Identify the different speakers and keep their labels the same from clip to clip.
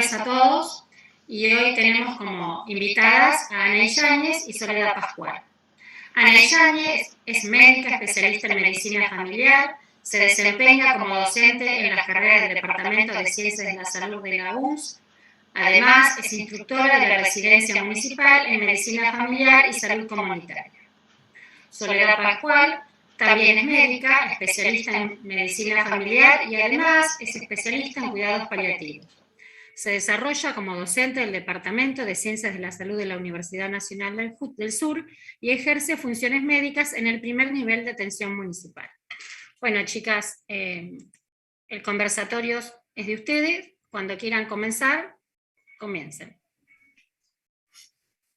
Speaker 1: tardes a todos y hoy tenemos como invitadas a Ana Yáñez y Soledad Pascual. Ana Yáñez es médica especialista en medicina familiar, se desempeña como docente en las carreras del Departamento de Ciencias de la Salud de la UNS. Además, es instructora de la Residencia Municipal en Medicina Familiar y Salud Comunitaria. Soledad Pascual también es médica, especialista en medicina familiar y además es especialista en cuidados paliativos. Se desarrolla como docente del Departamento de Ciencias de la Salud de la Universidad Nacional del Sur y ejerce funciones médicas en el primer nivel de atención municipal. Bueno, chicas, el conversatorio es de ustedes. Cuando quieran comenzar, comiencen.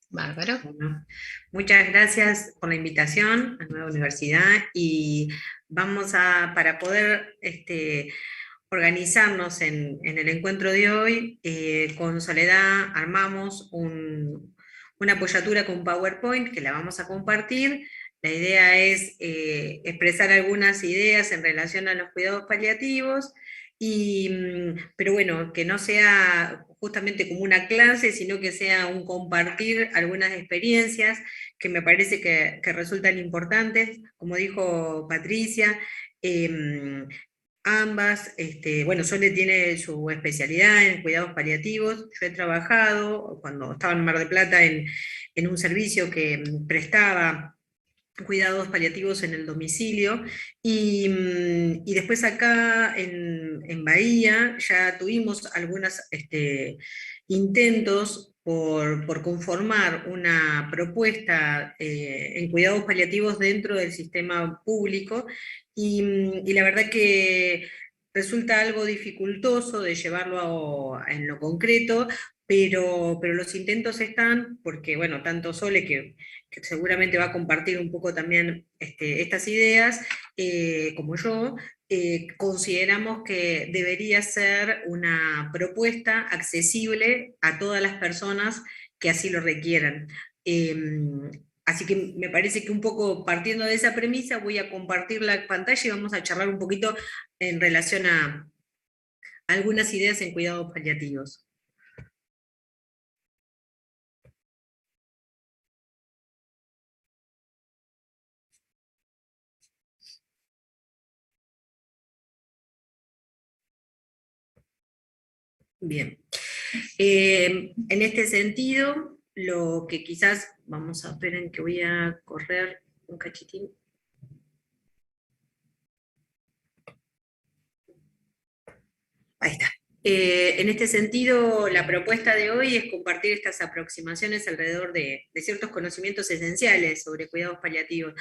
Speaker 2: Bárbaro. Bueno, muchas gracias por la invitación a Nueva Universidad y vamos para poder organizarnos en el encuentro de hoy, con Soledad armamos una apoyatura con PowerPoint que la vamos a compartir. La idea es expresar algunas ideas en relación a los cuidados paliativos, pero bueno, que no sea justamente como una clase, sino que sea un compartir algunas experiencias que me parece que resultan importantes, como dijo Patricia. Ambas, bueno, Sole tiene su especialidad en cuidados paliativos. Yo he trabajado, cuando estaba en Mar del Plata, en un servicio que prestaba cuidados paliativos en el domicilio, y después acá en Bahía ya tuvimos algunos intentos por conformar una propuesta en cuidados paliativos dentro del sistema público, y la verdad que resulta algo dificultoso de llevarlo en lo concreto, pero los intentos están, porque bueno, tanto Sole, que seguramente va a compartir un poco también estas ideas, como yo, consideramos que debería ser una propuesta accesible a todas las personas que así lo requieran. Así que me parece que un poco partiendo de esa premisa voy a compartir la pantalla y vamos a charlar un poquito en relación a algunas ideas en cuidados paliativos. Bien. En este sentido, lo que quizás, vamos a ver en que voy a correr un cachitín. Ahí está. En este sentido, la propuesta de hoy es compartir estas aproximaciones alrededor de ciertos conocimientos esenciales sobre cuidados paliativos.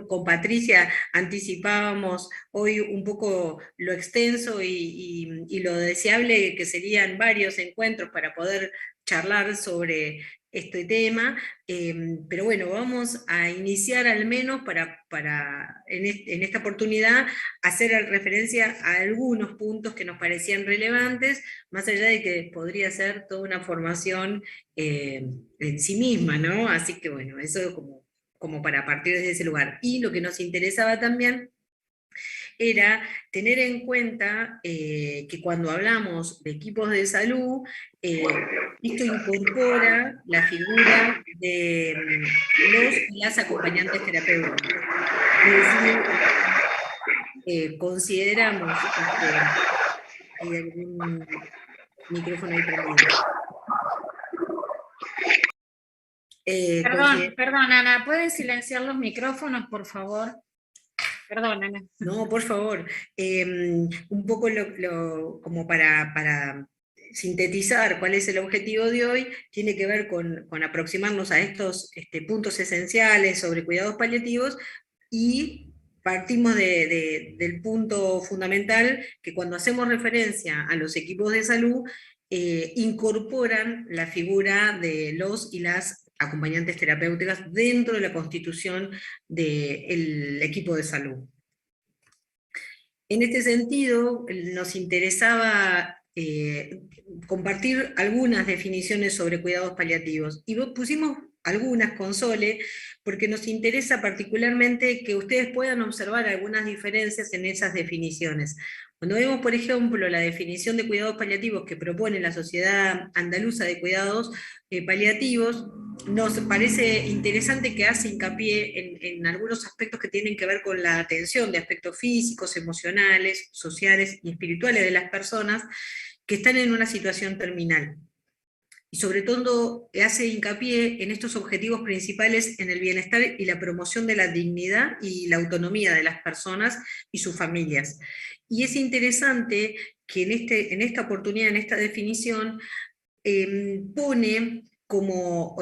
Speaker 2: Con Patricia anticipábamos hoy un poco lo extenso y lo deseable que serían varios encuentros para poder charlar sobre este tema, pero bueno, vamos a iniciar al menos en esta oportunidad hacer referencia a algunos puntos que nos parecían relevantes, más allá de que podría ser toda una formación en sí misma, ¿no? Así que bueno, eso como para partir desde ese lugar. Y lo que nos interesaba también era tener en cuenta que cuando hablamos de equipos de salud, esto incorpora la figura de los y las acompañantes terapéuticas. Es decir, consideramos que hay algún micrófono ahí prendido.
Speaker 1: Perdón, Ana, ¿pueden silenciar los micrófonos, por favor? Perdón, Ana.
Speaker 2: No, por favor. Un poco como para sintetizar cuál es el objetivo de hoy, tiene que ver con aproximarnos a estos puntos esenciales sobre cuidados paliativos, y partimos del punto fundamental que cuando hacemos referencia a los equipos de salud, incorporan la figura de los y las acompañantes terapéuticas dentro de la constitución del equipo de salud. En este sentido, nos interesaba compartir algunas definiciones sobre cuidados paliativos, y pusimos algunas con Sole, porque nos interesa particularmente que ustedes puedan observar algunas diferencias en esas definiciones. Cuando vemos, por ejemplo, la definición de cuidados paliativos que propone la Sociedad Andaluza de Cuidados Paliativos, nos parece interesante que hace hincapié en algunos aspectos que tienen que ver con la atención de aspectos físicos, emocionales, sociales y espirituales de las personas que están en una situación terminal. Y sobre todo hace hincapié en estos objetivos principales en el bienestar y la promoción de la dignidad y la autonomía de las personas y sus familias. Y es interesante que en esta oportunidad, en esta definición, pone como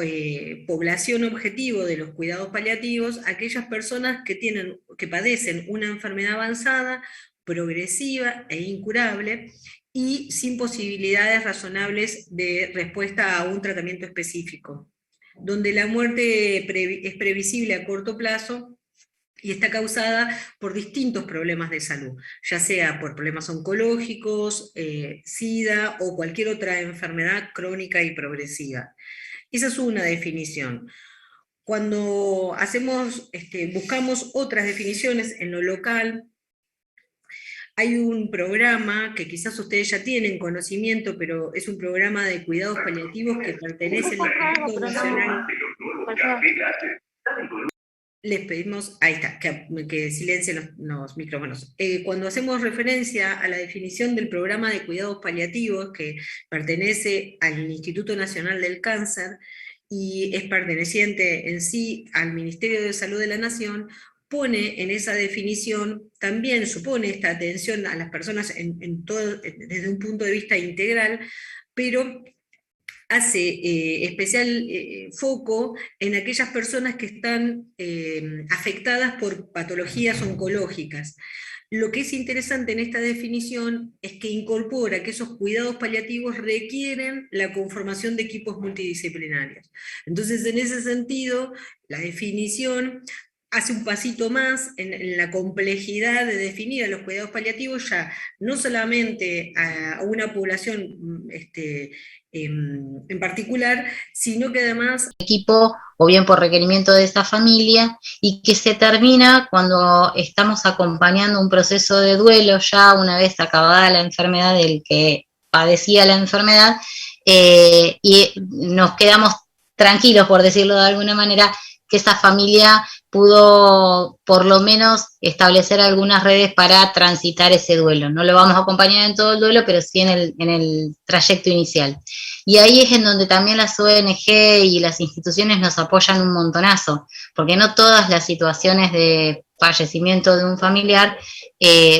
Speaker 2: población objetivo de los cuidados paliativos aquellas personas que padecen una enfermedad avanzada, progresiva e incurable, y sin posibilidades razonables de respuesta a un tratamiento específico, donde la muerte es previsible a corto plazo y está causada por distintos problemas de salud, ya sea por problemas oncológicos, SIDA o cualquier otra enfermedad crónica y progresiva. Esa es una definición. Cuando buscamos otras definiciones en lo local, hay un programa que quizás ustedes ya tienen conocimiento, pero es un programa de cuidados paliativos que pertenece al Instituto Nacional. Les pedimos, ahí está, que silencien los micrófonos. Cuando hacemos referencia a la definición del programa de cuidados paliativos, que pertenece al Instituto Nacional del Cáncer y es perteneciente en sí al Ministerio de Salud de la Nación, pone en esa definición, también supone esta atención a las personas desde un punto de vista integral, pero hace especial foco en aquellas personas que están afectadas por patologías oncológicas. Lo que es interesante en esta definición es que incorpora que esos cuidados paliativos requieren la conformación de equipos multidisciplinarios. Entonces, en ese sentido, la definición hace un pasito más en la complejidad de definir a los cuidados paliativos, ya no solamente a una población en particular, sino que además
Speaker 3: equipo o bien por requerimiento de esa familia, y que se termina cuando estamos acompañando un proceso de duelo ya una vez acabada la enfermedad del que padecía la enfermedad, y nos quedamos tranquilos, por decirlo de alguna manera, que esa familia pudo por lo menos establecer algunas redes para transitar ese duelo. No lo vamos a acompañar en todo el duelo, pero sí en el trayecto inicial. Y ahí es en donde también las ONG y las instituciones nos apoyan un montonazo, porque no todas las situaciones de fallecimiento de un familiar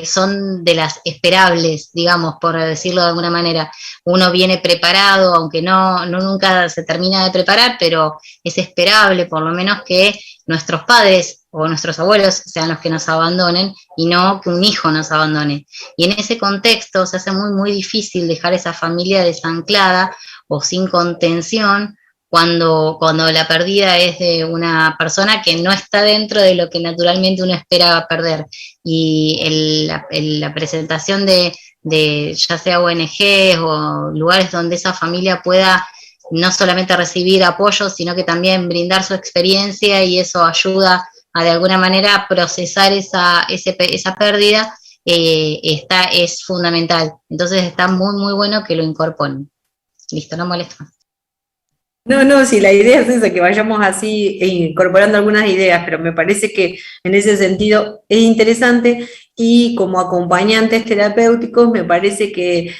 Speaker 3: son de las esperables, digamos, por decirlo de alguna manera. Uno viene preparado, aunque no nunca se termina de preparar, pero es esperable por lo menos que nuestros padres o nuestros abuelos sean los que nos abandonen y no que un hijo nos abandone. Y en ese contexto se hace muy, muy difícil dejar esa familia desanclada o sin contención cuando la pérdida es de una persona que no está dentro de lo que naturalmente uno espera perder. Y la presentación de ya sea ONGs o lugares donde esa familia pueda no solamente recibir apoyo, sino que también brindar su experiencia, y eso ayuda a de alguna manera procesar esa pérdida, es fundamental. Entonces está muy, muy bueno que lo incorporen. Listo, no molesto más.
Speaker 2: No, sí, la idea es esa, que vayamos así incorporando algunas ideas, pero me parece que en ese sentido es interesante, y como acompañantes terapéuticos me parece que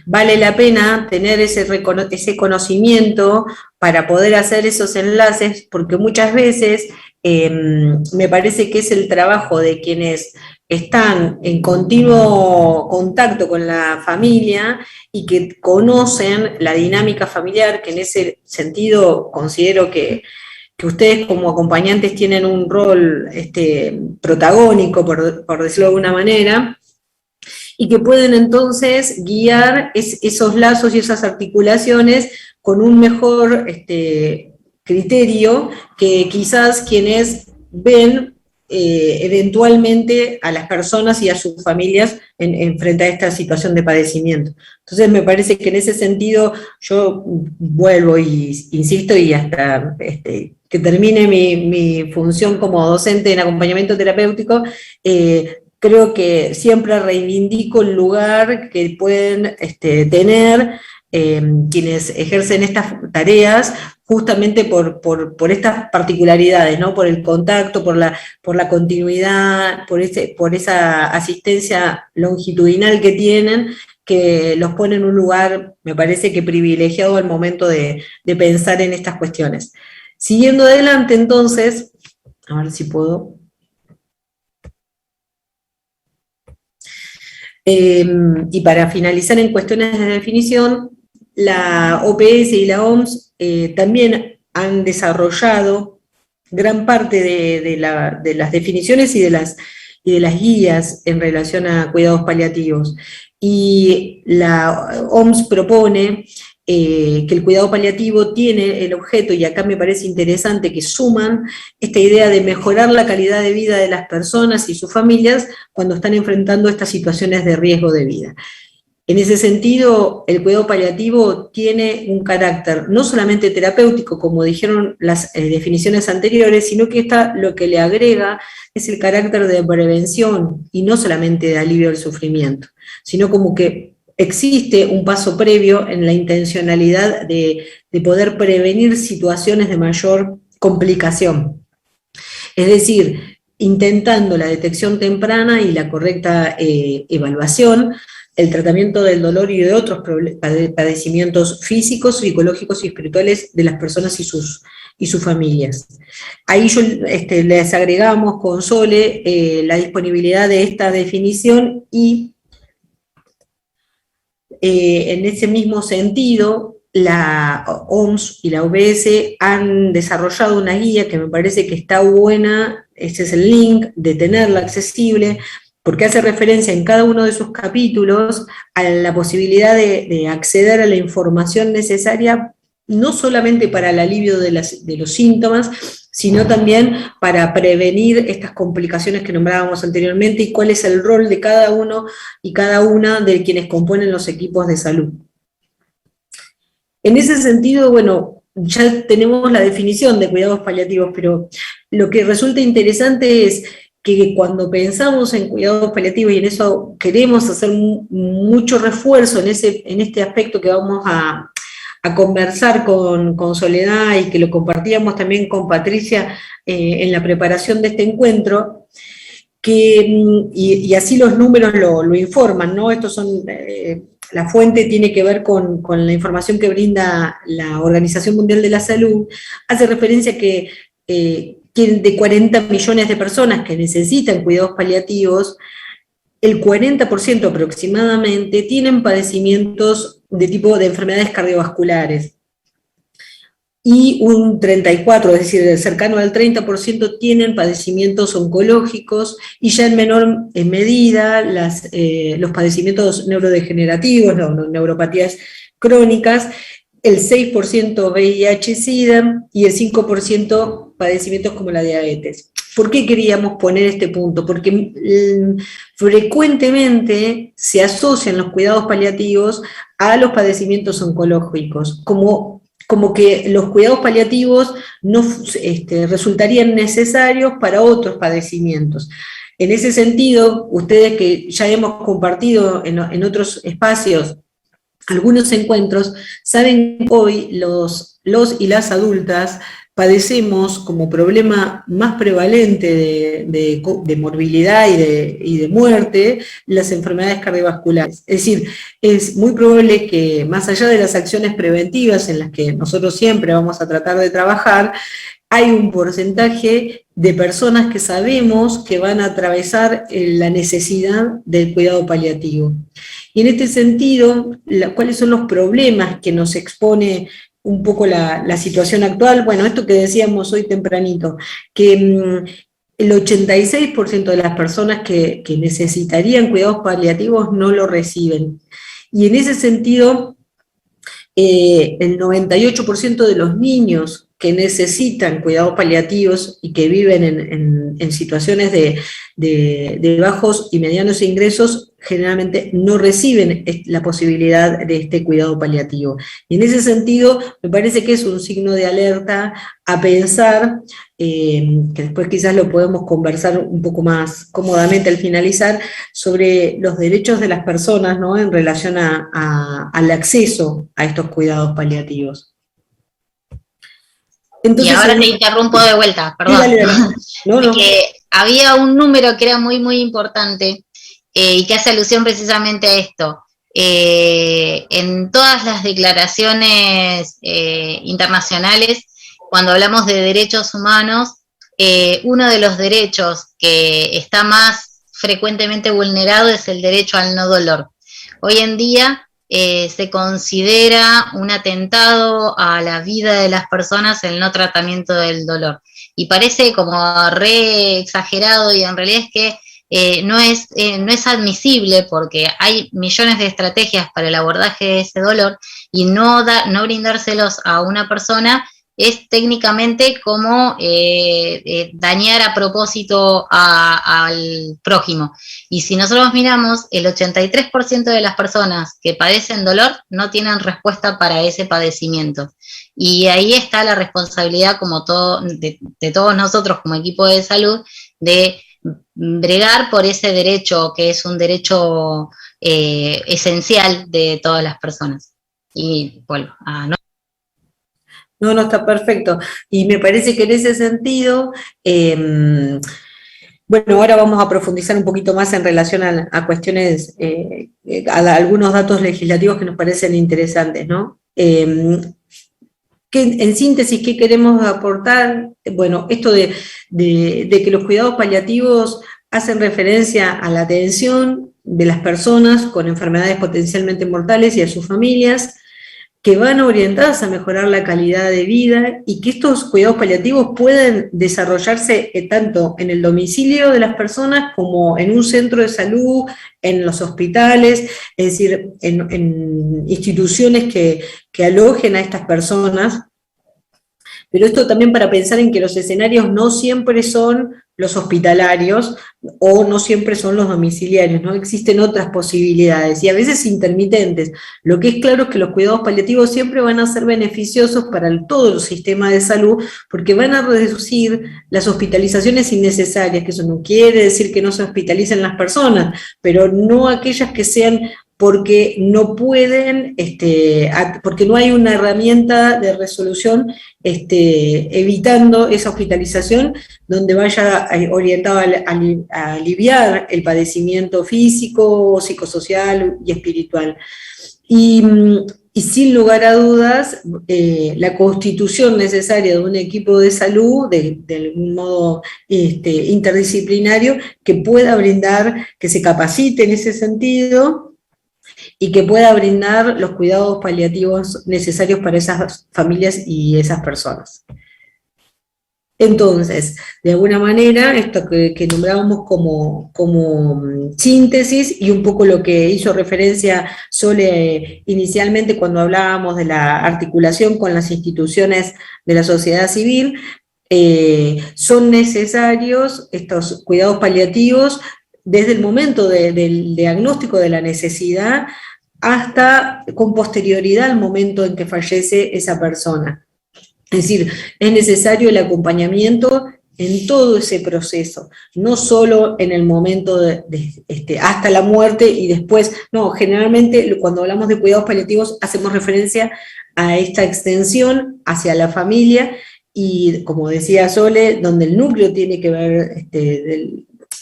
Speaker 2: vale la pena tener ese conocimiento para poder hacer esos enlaces, porque muchas veces me parece que es el trabajo de quienes están en continuo contacto con la familia y que conocen la dinámica familiar, que en ese sentido considero que ustedes como acompañantes tienen un rol protagónico, por decirlo de alguna manera, y que pueden entonces guiar esos lazos y esas articulaciones con un mejor criterio que quizás quienes ven eventualmente a las personas y a sus familias frente a esta situación de padecimiento. Entonces me parece que en ese sentido yo vuelvo y insisto, y hasta que termine mi función como docente en acompañamiento terapéutico, creo que siempre reivindico el lugar que pueden tener quienes ejercen estas tareas, justamente por estas particularidades, ¿no? Por el contacto, por la continuidad, por esa asistencia longitudinal que tienen, que los pone en un lugar, me parece que privilegiado al momento de pensar en estas cuestiones. Siguiendo adelante, entonces, a ver si puedo. Y para finalizar en cuestiones de definición, la OPS y la OMS también han desarrollado gran parte de las definiciones y de las guías en relación a cuidados paliativos. Y la OMS propone que el cuidado paliativo tiene el objeto, y acá me parece interesante que suman esta idea de mejorar la calidad de vida de las personas y sus familias cuando están enfrentando estas situaciones de riesgo de vida. En ese sentido, el cuidado paliativo tiene un carácter no solamente terapéutico, como dijeron las definiciones anteriores, sino que lo que le agrega es el carácter de prevención, y no solamente de alivio del sufrimiento, sino como que existe un paso previo en la intencionalidad de poder prevenir situaciones de mayor complicación. Es decir, intentando la detección temprana y la correcta evaluación, el tratamiento del dolor y de otros padecimientos físicos, psicológicos y espirituales de las personas y sus familias. Ahí les agregamos con Sole la disponibilidad de esta definición, y en ese mismo sentido, la OMS y la OBS han desarrollado una guía que me parece que está buena. Este es el link, de tenerla accesible, porque hace referencia en cada uno de sus capítulos a la posibilidad de acceder a la información necesaria, no solamente para el alivio de los síntomas, sino también para prevenir estas complicaciones que nombrábamos anteriormente, y cuál es el rol de cada uno y cada una de quienes componen los equipos de salud. En ese sentido, bueno, ya tenemos la definición de cuidados paliativos, pero lo que resulta interesante es que cuando pensamos en cuidados paliativos, y en eso queremos hacer mucho refuerzo en este aspecto que vamos a conversar con Soledad, y que lo compartíamos también con Patricia en la preparación de este encuentro, y así los números lo informan, ¿no? Estos son, la fuente tiene que ver con la información que brinda la Organización Mundial de la Salud. Hace referencia que de 40 millones de personas que necesitan cuidados paliativos, el 40% aproximadamente tienen padecimientos de tipo de enfermedades cardiovasculares, y un 34%, es decir, cercano al 30%, tienen padecimientos oncológicos, y ya en menor medida los padecimientos neurodegenerativos, neuropatías crónicas, el 6% VIH-Sida, y el 5% padecimientos como la diabetes. ¿Por qué queríamos poner este punto? Porque frecuentemente se asocian los cuidados paliativos a los padecimientos oncológicos, como que los cuidados paliativos no resultarían necesarios para otros padecimientos. En ese sentido, ustedes que ya hemos compartido en otros espacios algunos encuentros, saben que hoy los y las adultas padecemos como problema más prevalente de morbilidad y de muerte las enfermedades cardiovasculares. Es decir, es muy probable que más allá de las acciones preventivas en las que nosotros siempre vamos a tratar de trabajar, hay un porcentaje de personas que sabemos que van a atravesar la necesidad del cuidado paliativo. Y en este sentido, ¿cuáles son los problemas que nos expone un poco la situación actual? Bueno, esto que decíamos hoy tempranito, que el 86% de las personas que necesitarían cuidados paliativos no lo reciben. Y en ese sentido, el 98% de los niños que necesitan cuidados paliativos y que viven en situaciones de bajos y medianos ingresos, generalmente no reciben la posibilidad de este cuidado paliativo. Y en ese sentido, me parece que es un signo de alerta a pensar, que después quizás lo podemos conversar un poco más cómodamente al finalizar, sobre los derechos de las personas, ¿no?, en relación al acceso a estos cuidados paliativos.
Speaker 3: Entonces, y ahora te interrumpo de vuelta, perdón. Sí, dale. No. Que había un número que era muy, muy importante y que hace alusión precisamente a esto. En todas las declaraciones internacionales, cuando hablamos de derechos humanos, uno de los derechos que está más frecuentemente vulnerado es el derecho al no dolor. Hoy en día se considera un atentado a la vida de las personas el no tratamiento del dolor. Y parece como re exagerado, y en realidad es que no es admisible, porque hay millones de estrategias para el abordaje de ese dolor, y no brindárselos a una persona es técnicamente como dañar a propósito al prójimo. Y si nosotros miramos, el 83% de las personas que padecen dolor no tienen respuesta para ese padecimiento. Y ahí está la responsabilidad de todos nosotros como equipo de salud, de bregar por ese derecho, que es un derecho esencial de todas las personas. Y bueno,
Speaker 2: No, está perfecto. Y me parece que en ese sentido, bueno, ahora vamos a profundizar un poquito más en relación a cuestiones, a algunos datos legislativos que nos parecen interesantes, ¿no? En síntesis, ¿qué queremos aportar? Bueno, esto de que los cuidados paliativos hacen referencia a la atención de las personas con enfermedades potencialmente mortales y a sus familias, que van orientadas a mejorar la calidad de vida, y que estos cuidados paliativos pueden desarrollarse tanto en el domicilio de las personas como en un centro de salud, en los hospitales, es decir, en instituciones que alojen a estas personas. Pero esto también para pensar en que los escenarios no siempre son los hospitalarios o no siempre son los domiciliarios, ¿no? Existen otras posibilidades y a veces intermitentes. Lo que es claro es que los cuidados paliativos siempre van a ser beneficiosos para todo el sistema de salud, porque van a reducir las hospitalizaciones innecesarias, que eso no quiere decir que no se hospitalicen las personas, pero no aquellas que sean porque no pueden, porque no hay una herramienta de resolución evitando esa hospitalización, donde vaya orientado a aliviar el padecimiento físico, psicosocial y espiritual. Y sin lugar a dudas, la constitución necesaria de un equipo de salud, de algún modo interdisciplinario, que pueda brindar, que se capacite en ese sentido, y que pueda brindar los cuidados paliativos necesarios para esas familias y esas personas. Entonces, de alguna manera, esto que nombrábamos como síntesis, y un poco lo que hizo referencia Sole inicialmente cuando hablábamos de la articulación con las instituciones de la sociedad civil, son necesarios estos cuidados paliativos desde el momento del diagnóstico de la necesidad hasta con posterioridad al momento en que fallece esa persona. Es decir, es necesario el acompañamiento en todo ese proceso, no solo en el momento hasta la muerte y después. No, generalmente cuando hablamos de cuidados paliativos hacemos referencia a esta extensión hacia la familia, y como decía Sole, donde el núcleo tiene que ver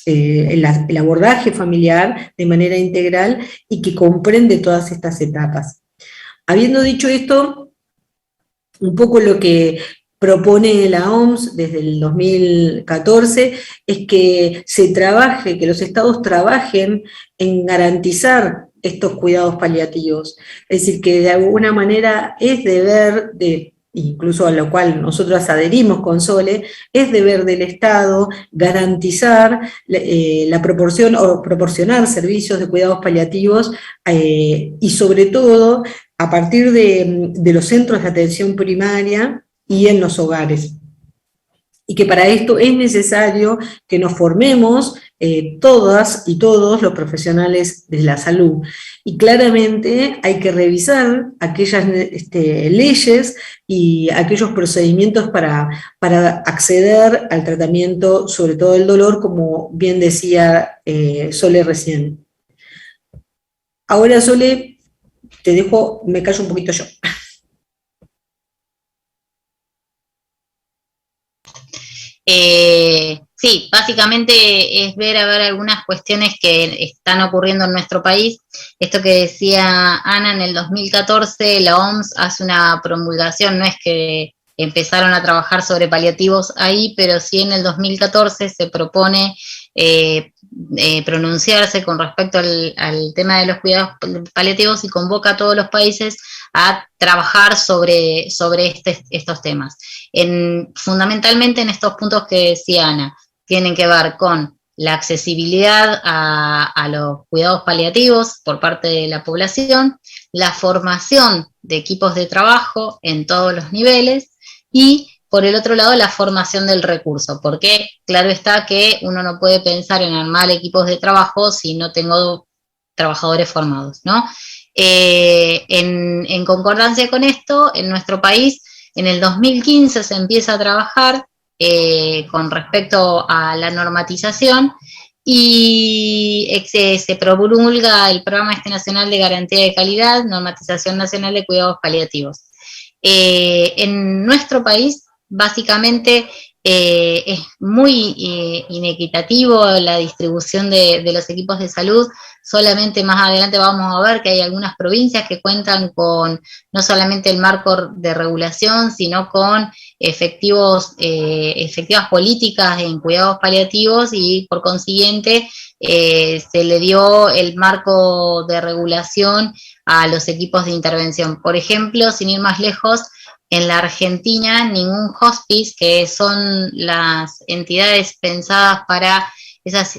Speaker 2: el abordaje familiar de manera integral y que comprende todas estas etapas. Habiendo dicho esto, un poco lo que propone la OMS desde el 2014 es que que los estados trabajen en garantizar estos cuidados paliativos. Es decir, que de alguna manera es deber incluso a lo cual nosotros adherimos con Sole, es deber del Estado garantizar la proporción o proporcionar servicios de cuidados paliativos, y sobre todo a partir de los centros de atención primaria,
Speaker 4: y en los hogares. Y que para esto es necesario que nos formemos todas y todos los profesionales de la salud. Y claramente hay que revisar aquellas leyes y aquellos procedimientos para acceder al tratamiento, sobre todo el dolor, como bien decía Sole recién. Ahora, Sole, te dejo, me callo un poquito yo.
Speaker 3: Sí, básicamente es ver algunas cuestiones que están ocurriendo en nuestro país. Esto que decía Ana, en el 2014 la OMS hace una promulgación, no es que empezaron a trabajar sobre paliativos ahí, pero sí en el 2014 se propone pronunciarse con respecto al tema de los cuidados paliativos y convoca a todos los países a trabajar sobre estos temas. Fundamentalmente en estos puntos que decía Ana, tienen que ver con la accesibilidad a los cuidados paliativos por parte de la población, la formación de equipos de trabajo en todos los niveles y, por el otro lado, la formación del recurso, porque claro está que uno no puede pensar en armar equipos de trabajo si no tengo trabajadores formados, ¿no? En concordancia con esto, en nuestro país, en el 2015 se empieza a trabajar con respecto a la normatización y se promulga el Programa Nacional de Garantía de Calidad, Normatización Nacional de Cuidados Paliativos. En nuestro país, básicamente, es muy inequitativo la distribución de los equipos de salud. Solamente más adelante vamos a ver que hay algunas provincias que cuentan con no solamente el marco de regulación, sino con efectivas políticas en cuidados paliativos y por consiguiente se le dio el marco de regulación a los equipos de intervención. Por ejemplo, sin ir más lejos, en la Argentina ningún hospice, que son las entidades pensadas para esas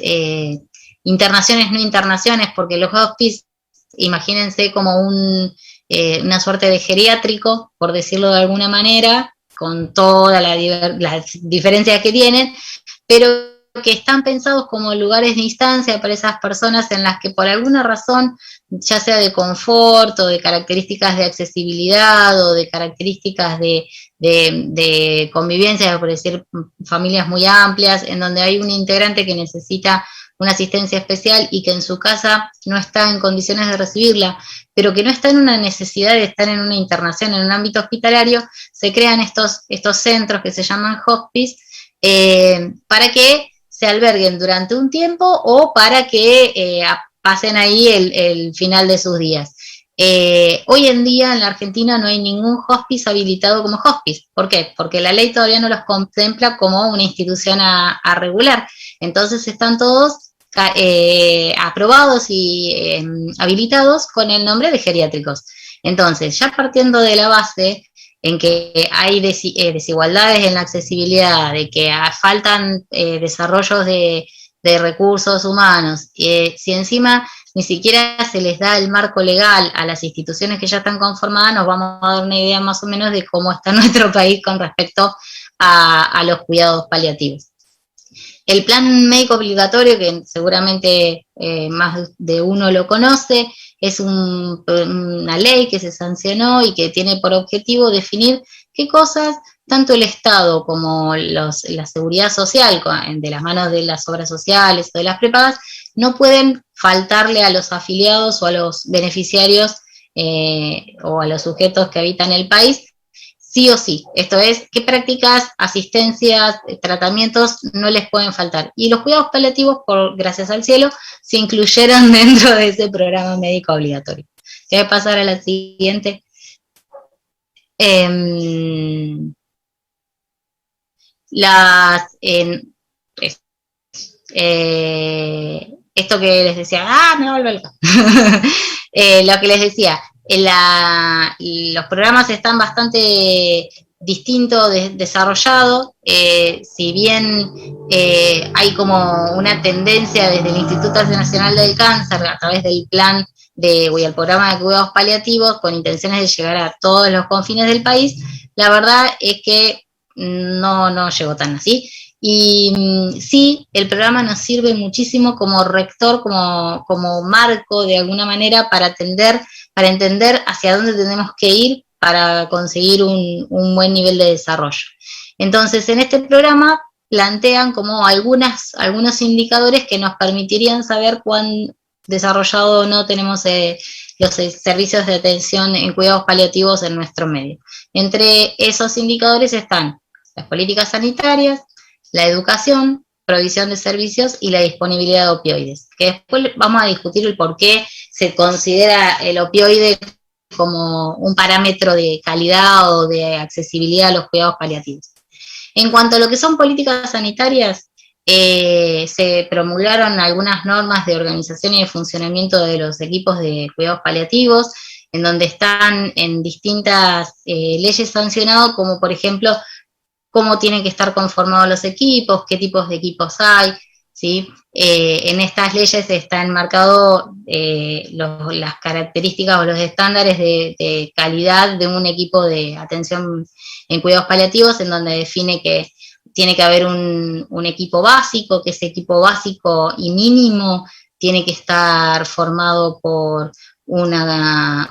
Speaker 3: internaciones, no internaciones, porque los hospice, imagínense como una suerte de geriátrico, por decirlo de alguna manera, con todas las diferencias que tienen, pero que están pensados como lugares de instancia para esas personas en las que por alguna razón, ya sea de confort o de características de accesibilidad o de características de convivencia, por decir, familias muy amplias, en donde hay un integrante que necesita una asistencia especial y que en su casa no está en condiciones de recibirla, pero que no está en una necesidad de estar en una internación, en un ámbito hospitalario, se crean estos centros que se llaman hospice, para que se alberguen durante un tiempo o para que pasen ahí el final de sus días. Hoy en día en la Argentina no hay ningún hospice habilitado como hospice. ¿Por qué? Porque la ley todavía no los contempla como una institución a regular. Entonces están todos aprobados y habilitados con el nombre de geriátricos. Entonces, ya partiendo de la base en que hay desigualdades en la accesibilidad, de que faltan desarrollos de recursos humanos, si encima ni siquiera se les da el marco legal a las instituciones que ya están conformadas, nos vamos a dar una idea más o menos de cómo está nuestro país con respecto a los cuidados paliativos. El plan médico obligatorio, que seguramente más de uno lo conoce, es una ley que se sancionó y que tiene por objetivo definir qué cosas tanto el Estado como la seguridad social, de las manos de las obras sociales o de las prepagas, no pueden faltarle a los afiliados o a los beneficiarios o a los sujetos que habitan el país, sí o sí. Esto es, qué prácticas, asistencias, tratamientos no les pueden faltar. Y los cuidados paliativos, gracias al cielo, se incluyeron dentro de ese programa médico obligatorio. Voy a pasar a la siguiente. Esto que les decía, me vuelvo loca. Lo que les decía, los programas están bastante distintos, desarrollados, si bien hay como una tendencia desde el Instituto Nacional del Cáncer, a través del plan el programa de cuidados paliativos, con intenciones de llegar a todos los confines del país, la verdad es que no llegó tan así. Y sí, el programa nos sirve muchísimo como rector, como marco de alguna manera para entender hacia dónde tenemos que ir para conseguir un buen nivel de desarrollo. Entonces, en este programa plantean como algunos indicadores que nos permitirían saber cuán desarrollado o no tenemos los servicios de atención en cuidados paliativos en nuestro medio. Entre esos indicadores están las políticas sanitarias, la educación, provisión de servicios y la disponibilidad de opioides, que después vamos a discutir el por qué se considera el opioide como un parámetro de calidad o de accesibilidad a los cuidados paliativos. En cuanto a lo que son políticas sanitarias, se promulgaron algunas normas de organización y de funcionamiento de los equipos de cuidados paliativos, en donde están en distintas leyes sancionados, como por ejemplo, cómo tienen que estar conformados los equipos, qué tipos de equipos hay, ¿sí? En estas leyes está enmarcado las características o los estándares de calidad de un equipo de atención en cuidados paliativos, en donde define que tiene que haber un equipo básico, que ese equipo básico y mínimo tiene que estar formado por una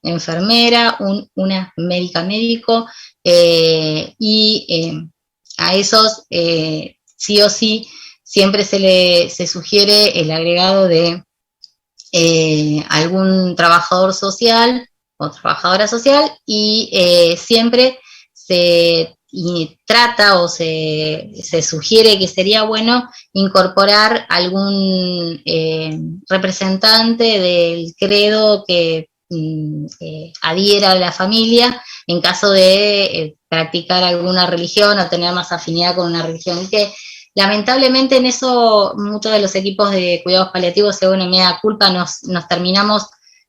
Speaker 3: enfermera, una médico, y a esos sí o sí siempre se sugiere el agregado de algún trabajador social o trabajadora social, y siempre se trata o se sugiere que sería bueno incorporar algún representante del credo que adhiera a la familia en caso de practicar alguna religión o tener más afinidad con una religión. Y que lamentablemente en eso muchos de los equipos de cuidados paliativos, según mi media culpa, nos terminamos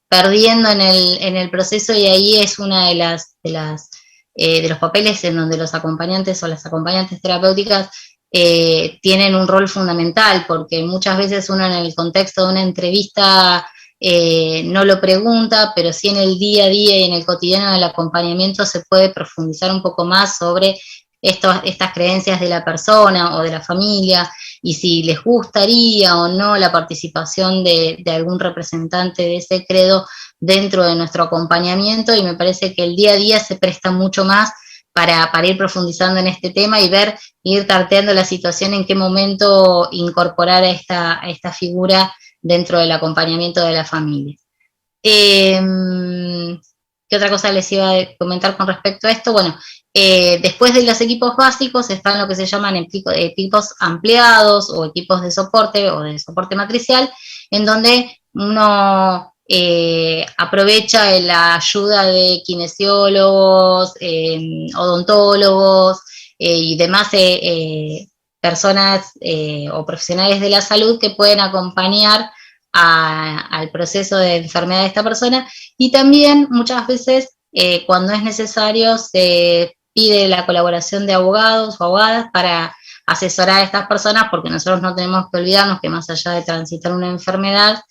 Speaker 3: perdiendo en el proceso, y ahí es una de los papeles en donde los acompañantes o las acompañantes terapéuticas tienen un rol fundamental, porque muchas veces uno en el contexto de una entrevista no lo pregunta, pero sí en el día a día y en el cotidiano del acompañamiento se puede profundizar un poco más sobre estas creencias de la persona o de la familia, y si les gustaría o no la participación de algún representante de ese credo dentro de nuestro acompañamiento, y me parece que el día a día se presta mucho más para ir profundizando en este tema y ir tanteando la situación, en qué momento incorporar a esta figura dentro del acompañamiento de la familia. ¿Qué otra cosa les iba a comentar con respecto a esto? Bueno, después de los equipos básicos están lo que se llaman equipos ampliados o equipos de soporte o de soporte matricial, en donde uno aprovecha la ayuda de kinesiólogos, odontólogos y demás personas o profesionales de la salud que pueden acompañar al proceso de enfermedad de esta persona, y también muchas veces cuando es necesario se pide la colaboración de abogados o abogadas para asesorar a estas personas, porque nosotros no tenemos que olvidarnos que más allá de transitar una enfermedad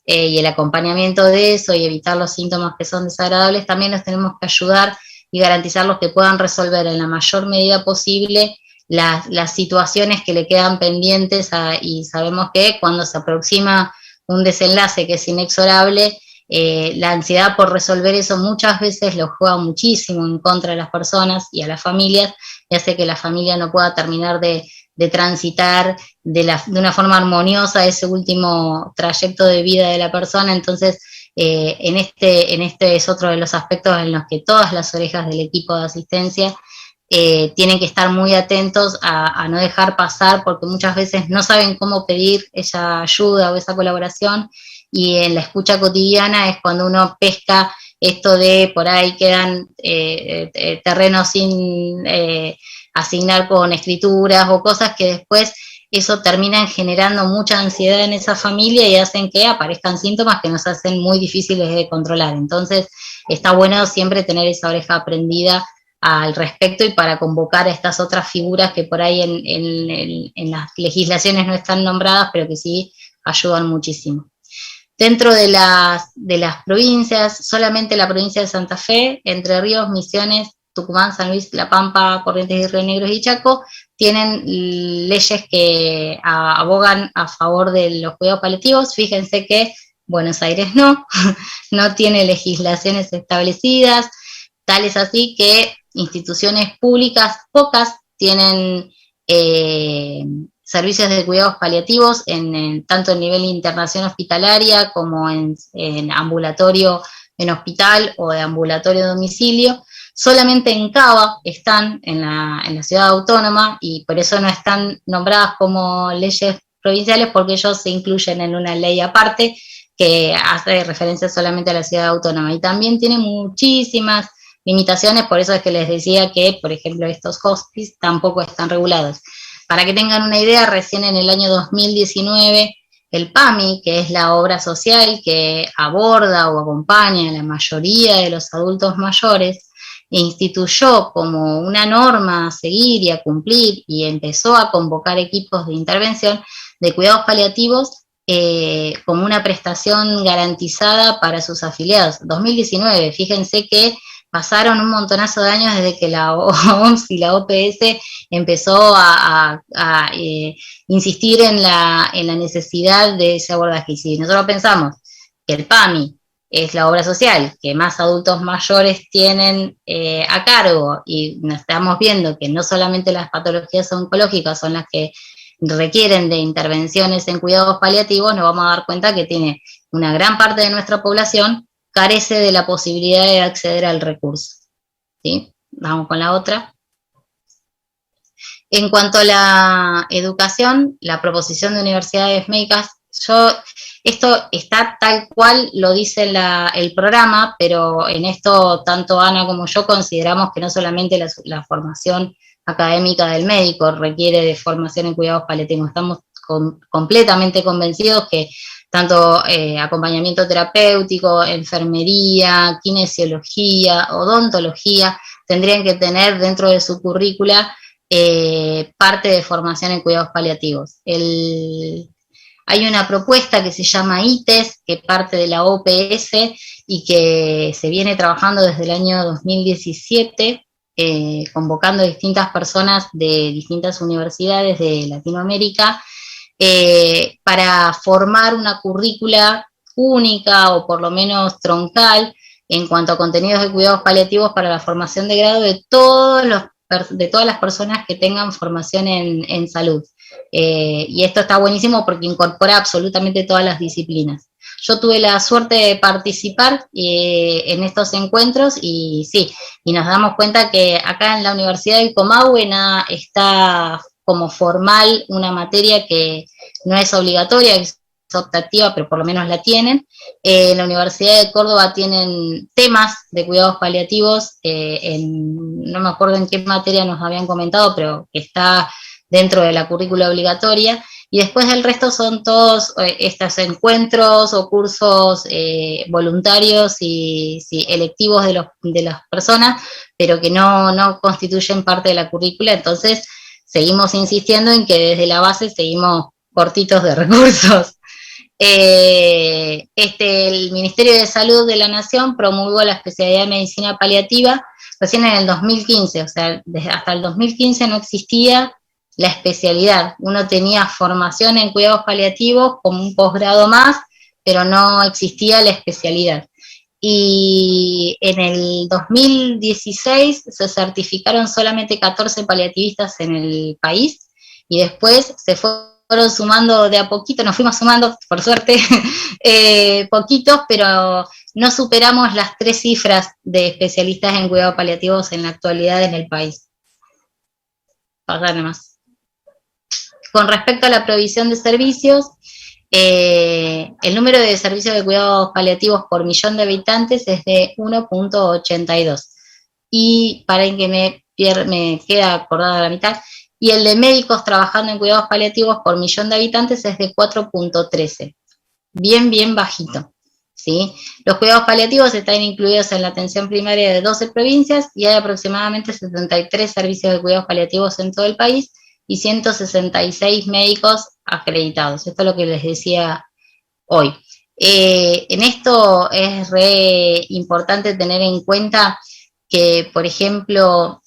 Speaker 3: y el acompañamiento de eso y evitar los síntomas que son desagradables, también nos tenemos que ayudar y garantizarlos que puedan resolver en la mayor medida posible las situaciones que le quedan pendientes y sabemos que cuando se aproxima un desenlace que es inexorable, la ansiedad por resolver eso muchas veces lo juega muchísimo en contra de las personas y a las familias, y hace que la familia no pueda terminar de transitar de una forma armoniosa ese último trayecto de vida de la persona. Entonces, en este es otro de los aspectos en los que todas las orejas del equipo de asistencia tienen que estar muy atentos a no dejar pasar, porque muchas veces no saben cómo pedir esa ayuda o esa colaboración, y en la escucha cotidiana es cuando uno pesca esto de por ahí quedan terrenos sin asignar con escrituras o cosas que después eso terminan generando mucha ansiedad en esa familia y hacen que aparezcan síntomas que nos hacen muy difíciles de controlar. Entonces está bueno siempre tener esa oreja prendida al respecto, y para convocar a estas otras figuras que por ahí en las legislaciones no están nombradas, pero que sí ayudan muchísimo. Dentro de las provincias, solamente la provincia de Santa Fe, Entre Ríos, Misiones, Tucumán, San Luis, La Pampa, Corrientes y Río Negro y Chaco, tienen leyes que abogan a favor de los cuidados paliativos. Fíjense que Buenos Aires no tiene legislaciones establecidas, tal es así que instituciones públicas, pocas, tienen servicios de cuidados paliativos, tanto en nivel internación hospitalaria como en ambulatorio en hospital o de ambulatorio domicilio. Solamente en Cava están en la ciudad autónoma y por eso no están nombradas como leyes provinciales, porque ellos se incluyen en una ley aparte que hace referencia solamente a la ciudad autónoma. Y también tiene muchísimas limitaciones, por eso es que les decía que, por ejemplo, estos hospices tampoco están regulados. Para que tengan una idea, recién en el año 2019, el PAMI, que es la obra social que aborda o acompaña a la mayoría de los adultos mayores, instituyó como una norma a seguir y a cumplir y empezó a convocar equipos de intervención de cuidados paliativos como una prestación garantizada para sus afiliados. 2019, fíjense que pasaron un montonazo de años desde que la OMS y la OPS empezó a insistir en la necesidad de ese abordaje. Y si nosotros pensamos que el PAMI es la obra social que más adultos mayores tienen a cargo, y nos estamos viendo que no solamente las patologías oncológicas son las que requieren de intervenciones en cuidados paliativos, nos vamos a dar cuenta que tiene una gran parte de nuestra población carece de la posibilidad de acceder al recurso. ¿Sí? Vamos con la otra. En cuanto a la educación, la proposición de universidades médicas, esto está tal cual lo dice el programa, pero en esto tanto Ana como yo consideramos que no solamente la formación académica del médico requiere de formación en cuidados paliativos, estamos completamente convencidos que tanto acompañamiento terapéutico, enfermería, kinesiología, odontología, tendrían que tener dentro de su currícula parte de formación en cuidados paliativos. Hay una propuesta que se llama ITES, que parte de la OPS y que se viene trabajando desde el año 2017, convocando a distintas personas de distintas universidades de Latinoamérica para formar una currícula única o por lo menos troncal en cuanto a contenidos de cuidados paliativos para la formación de grado de todas las personas que tengan formación en salud. Y esto está buenísimo porque incorpora absolutamente todas las disciplinas. Yo tuve la suerte de participar en estos encuentros y sí, y nos damos cuenta que acá en la Universidad del Comahue está como formal una materia que no es obligatoria, es optativa, pero por lo menos la tienen. En la Universidad de Córdoba tienen temas de cuidados paliativos, no me acuerdo en qué materia nos habían comentado, pero que está dentro de la currícula obligatoria, y después el resto son todos estos encuentros o cursos voluntarios y electivos de las personas, pero que no constituyen parte de la currícula. Entonces seguimos insistiendo en que desde la base seguimos cortitos de recursos. El Ministerio de Salud de la Nación promulgó la especialidad de medicina paliativa recién en el 2015, o sea, hasta el 2015 no existía la especialidad. Uno tenía formación en cuidados paliativos como un posgrado más, pero no existía la especialidad. Y en el 2016 se certificaron solamente 14 paliativistas en el país, y después se fueron sumando de a poquito, nos fuimos sumando, por suerte, poquitos, pero no superamos las 3 cifras de especialistas en cuidados paliativos en la actualidad en el país. Pasar nomás. Con respecto a la provisión de servicios, el número de servicios de cuidados paliativos por millón de habitantes es de 1.82. Y para que me queda acordada la mitad, y el de médicos trabajando en cuidados paliativos por millón de habitantes es de 4.13. Bien bajito. ¿Sí? Los cuidados paliativos están incluidos en la atención primaria de 12 provincias y hay aproximadamente 73 servicios de cuidados paliativos en todo el país y 166 médicos acreditados. Esto es lo que les decía hoy. En esto es re importante tener en cuenta que, por ejemplo,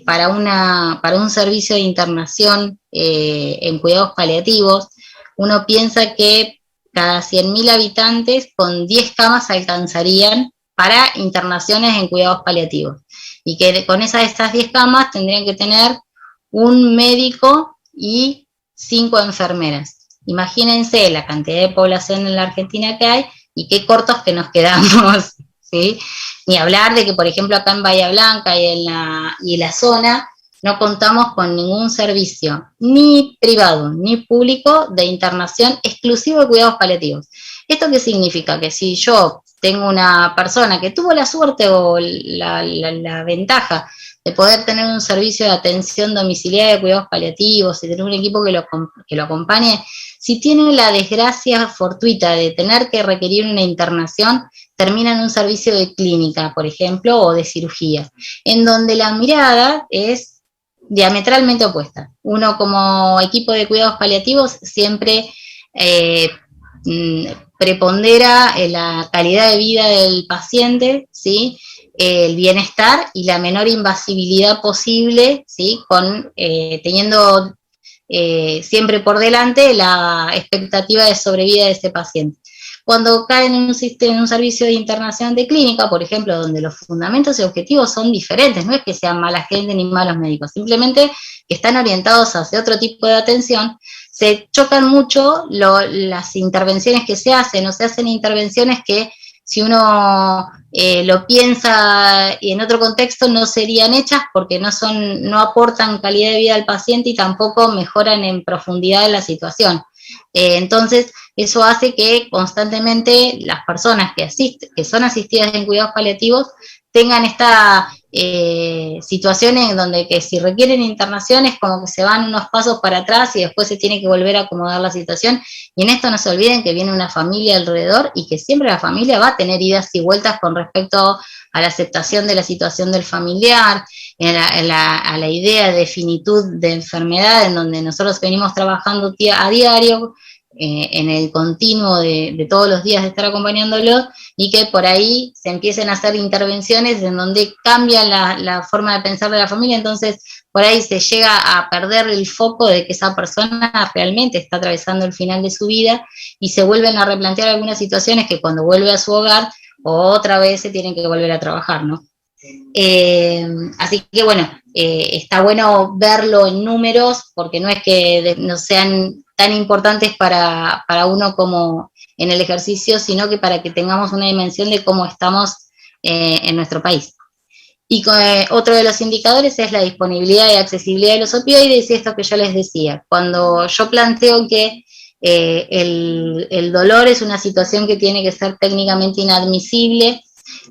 Speaker 3: para un servicio de internación en cuidados paliativos, uno piensa que cada 100.000 habitantes con 10 camas alcanzarían para internaciones en cuidados paliativos. Y que con estas 10 camas tendrían que tener un médico y 5 enfermeras. Imagínense la cantidad de población en la Argentina que hay y qué cortos que nos quedamos, ¿sí? Ni hablar de que, por ejemplo, acá en Bahía Blanca y en la zona no contamos con ningún servicio, ni privado ni público, de internación exclusivo de cuidados paliativos. ¿Esto qué significa? Que si yo tengo una persona que tuvo la suerte o la ventaja de poder tener un servicio de atención domiciliaria de cuidados paliativos y tener un equipo que lo acompañe, si tiene la desgracia fortuita de tener que requerir una internación, termina en un servicio de clínica, por ejemplo, o de cirugía, en donde la mirada es diametralmente opuesta. Uno como equipo de cuidados paliativos siempre prepondera la calidad de vida del paciente, ¿sí? El bienestar y la menor invasibilidad posible, ¿sí? Teniendo siempre por delante la expectativa de sobrevida de ese paciente. Cuando caen en un servicio de internación de clínica, por ejemplo, donde los fundamentos y objetivos son diferentes, no es que sean mala gente ni malos médicos, simplemente que están orientados hacia otro tipo de atención, se chocan mucho las intervenciones que se hacen, o se hacen intervenciones que, si uno lo piensa y en otro contexto, no serían hechas porque no aportan calidad de vida al paciente y tampoco mejoran en profundidad la situación. Entonces, eso hace que constantemente las personas que son asistidas en cuidados paliativos tengan esta situación en donde que si requieren internación es como que se van unos pasos para atrás y después se tiene que volver a acomodar la situación. Y en esto no se olviden que viene una familia alrededor y que siempre la familia va a tener idas y vueltas con respecto a la aceptación de la situación del familiar, a la idea de finitud de enfermedad, en donde nosotros venimos trabajando a diario, en el continuo de todos los días de estar acompañándolo, y que por ahí se empiecen a hacer intervenciones en donde cambian la forma de pensar de la familia, entonces por ahí se llega a perder el foco de que esa persona realmente está atravesando el final de su vida, y se vuelven a replantear algunas situaciones que cuando vuelve a su hogar, otra vez se tienen que volver a trabajar, ¿no? Así que bueno, está bueno verlo en números, porque no es que no sean tan importantes para uno como en el ejercicio, sino que para que tengamos una dimensión de cómo estamos en nuestro país. Y otro de los indicadores es la disponibilidad y accesibilidad de los opioides, y esto que yo les decía. Cuando yo planteo que el dolor es una situación que tiene que ser técnicamente inadmisible,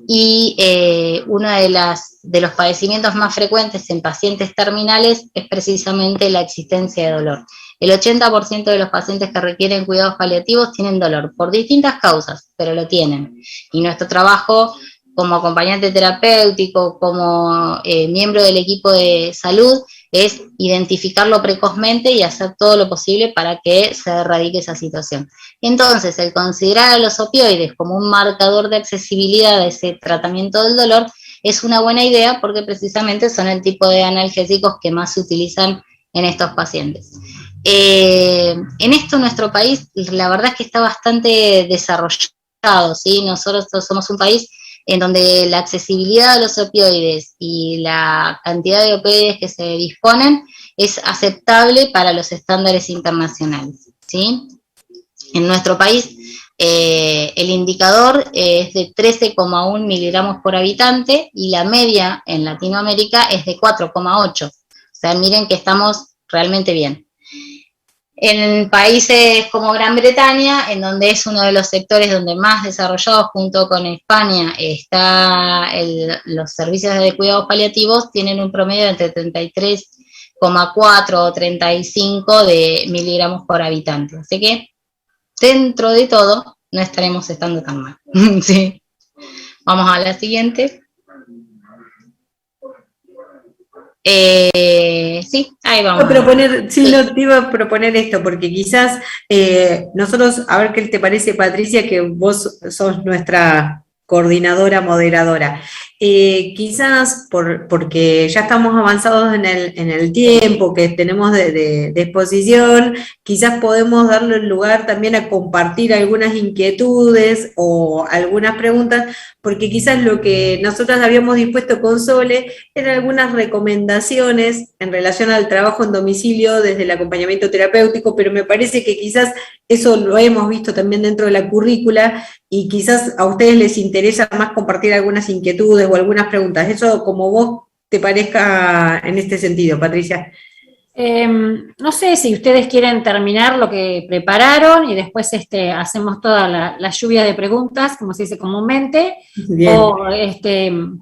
Speaker 3: y uno de los padecimientos más frecuentes en pacientes terminales es precisamente la existencia de dolor. El 80% de los pacientes que requieren cuidados paliativos tienen dolor, por distintas causas, pero lo tienen. Y nuestro trabajo como acompañante terapéutico, como miembro del equipo de salud, es identificarlo precozmente y hacer todo lo posible para que se erradique esa situación. Entonces, el considerar a los opioides como un marcador de accesibilidad a ese tratamiento del dolor es una buena idea, porque precisamente son el tipo de analgésicos que más se utilizan en estos pacientes. En esto nuestro país, la verdad es que está bastante desarrollado, ¿sí? Nosotros somos un país en donde la accesibilidad a los opioides y la cantidad de opioides que se disponen es aceptable para los estándares internacionales, ¿sí? En nuestro país el indicador es de 13,1 miligramos por habitante, y la media en Latinoamérica es de 4,8. O sea, miren que estamos realmente bien. En países como Gran Bretaña, en donde es uno de los sectores donde más desarrollados junto con España está los servicios de cuidados paliativos, tienen un promedio entre 33,4 o 35 de miligramos por habitante. Así que, dentro de todo, no estaremos estando tan mal. Sí. Vamos a la siguiente. Sí, ahí vamos.
Speaker 2: Te iba a proponer esto, porque quizás nosotros, a ver qué te parece, Patricia, que vos sos nuestra coordinadora, moderadora. Quizás porque ya estamos avanzados en el tiempo que tenemos de exposición, quizás podemos darle el lugar también a compartir algunas inquietudes o algunas preguntas, porque quizás lo que nosotros habíamos dispuesto con Sole eran algunas recomendaciones en relación al trabajo en domicilio desde el acompañamiento terapéutico, pero me parece que quizás eso lo hemos visto también dentro de la currícula y quizás a ustedes les interesa más compartir algunas inquietudes o algunas preguntas. Eso como vos te parezca en este sentido, Patricia.
Speaker 1: No sé si ustedes quieren terminar lo que prepararon y después hacemos toda la lluvia de preguntas, como se dice comúnmente,
Speaker 2: Bien.
Speaker 1: o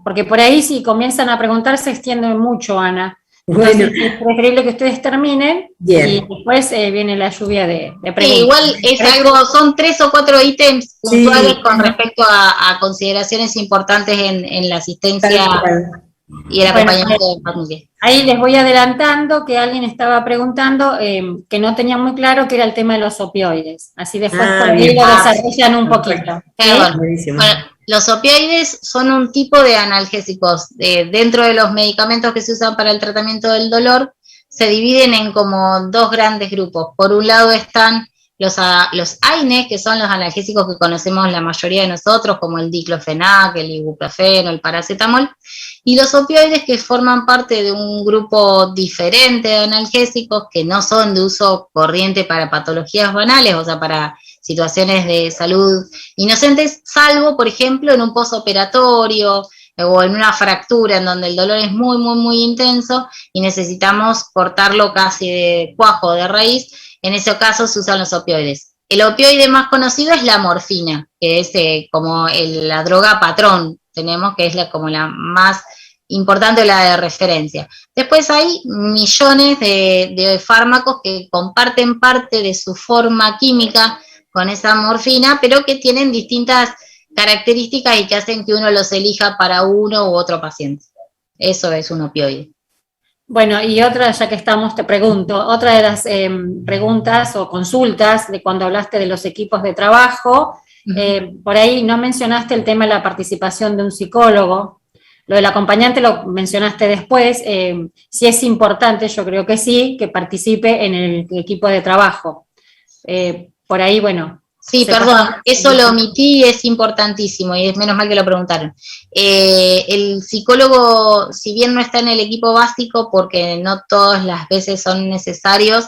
Speaker 1: porque por ahí si comienzan a preguntar se extiende mucho, Ana.
Speaker 2: Bueno.
Speaker 1: Entonces es preferible que ustedes terminen.
Speaker 2: Bien.
Speaker 1: Y después viene la lluvia de preguntas.
Speaker 3: Sí, igual es algo, son 3 o 4 ítems puntuales
Speaker 2: Sí.
Speaker 3: con respecto a consideraciones importantes en la asistencia y el acompañamiento de familia.
Speaker 1: Ahí les voy adelantando que alguien estaba preguntando que no tenía muy claro qué era el tema de los opioides. Así después por ahí lo desarrollan un poquito.
Speaker 3: Bueno, los opioides son un tipo de analgésicos. Dentro de los medicamentos que se usan para el tratamiento del dolor, se dividen en como 2 grandes grupos. Por un lado están los AINES, que son los analgésicos que conocemos la mayoría de nosotros, como el diclofenac, el ibuprofeno, el paracetamol, y los opioides, que forman parte de un grupo diferente de analgésicos que no son de uso corriente para patologías banales, o sea, para situaciones de salud inocentes, salvo, por ejemplo, en un posoperatorio o en una fractura en donde el dolor es muy, muy, muy intenso y necesitamos cortarlo casi de cuajo, de raíz. En ese caso se usan los opioides. El opioide más conocido es la morfina, que es como la droga patrón, tenemos que es como la más importante, la de referencia. Después hay millones de fármacos que comparten parte de su forma química con esa morfina, pero que tienen distintas características y que hacen que uno los elija para uno u otro paciente. Eso es un opioide.
Speaker 1: Bueno, y otra, ya que estamos, te pregunto, otra de las preguntas o consultas de cuando hablaste de los equipos de trabajo, por ahí no mencionaste el tema de la participación de un psicólogo. Lo del acompañante lo mencionaste después. Si es importante, yo creo que sí, que participe en el equipo de trabajo. Por ahí, bueno.
Speaker 3: Sí, perdón, eso lo omití, es importantísimo y es menos mal que lo preguntaron. El psicólogo, si bien no está en el equipo básico, porque no todas las veces son necesarios,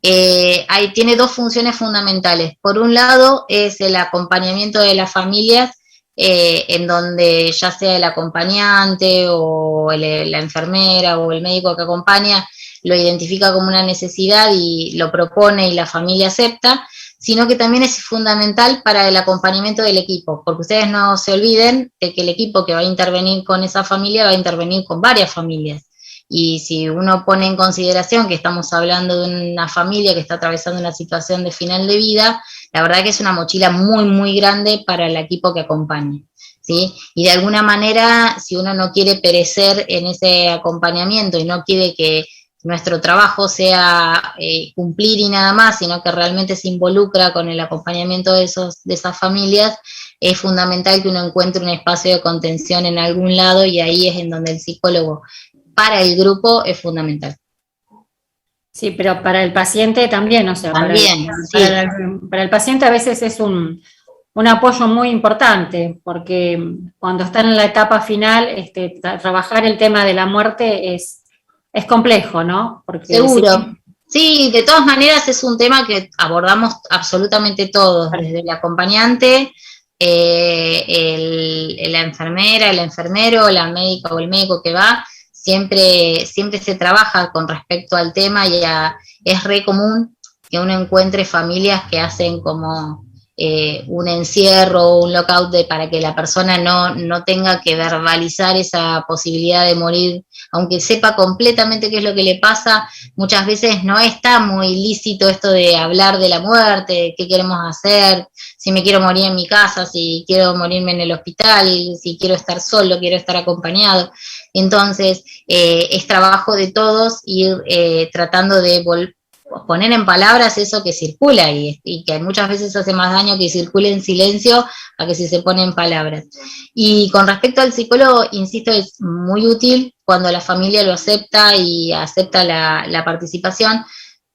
Speaker 3: tiene 2 funciones fundamentales. Por un lado es el acompañamiento de las familias, en donde ya sea el acompañante o la enfermera o el médico que acompaña lo identifica como una necesidad y lo propone y la familia acepta, sino que también es fundamental para el acompañamiento del equipo, porque ustedes no se olviden de que el equipo que va a intervenir con esa familia va a intervenir con varias familias. Y si uno pone en consideración que estamos hablando de una familia que está atravesando una situación de final de vida, la verdad que es una mochila muy, muy grande para el equipo que acompaña, ¿sí? Y de alguna manera, si uno no quiere perecer en ese acompañamiento y no quiere que nuestro trabajo sea cumplir y nada más, sino que realmente se involucra con el acompañamiento de esas familias, es fundamental que uno encuentre un espacio de contención en algún lado y ahí es en donde el psicólogo para el grupo es fundamental.
Speaker 1: Sí, pero para el paciente también, o sea,
Speaker 3: también,
Speaker 1: para el paciente a veces es un apoyo muy importante, porque cuando están en la etapa final, trabajar el tema de la muerte es complejo, ¿no? Porque
Speaker 3: seguro. Sí, de todas maneras es un tema que abordamos absolutamente todos, desde el acompañante, la enfermera, el enfermero, la médica o el médico que va, siempre se trabaja con respecto al tema y es re común que uno encuentre familias que hacen como un encierro o un lockout para que la persona no tenga que verbalizar esa posibilidad de morir, aunque sepa completamente qué es lo que le pasa. Muchas veces no está muy lícito esto de hablar de la muerte, qué queremos hacer, si me quiero morir en mi casa, si quiero morirme en el hospital, si quiero estar solo, quiero estar acompañado. Entonces, es trabajo de todos ir tratando de poner en palabras eso que circula y que muchas veces hace más daño que circule en silencio a que si se pone en palabras. Y con respecto al psicólogo, insisto, es muy útil cuando la familia lo acepta y acepta la participación.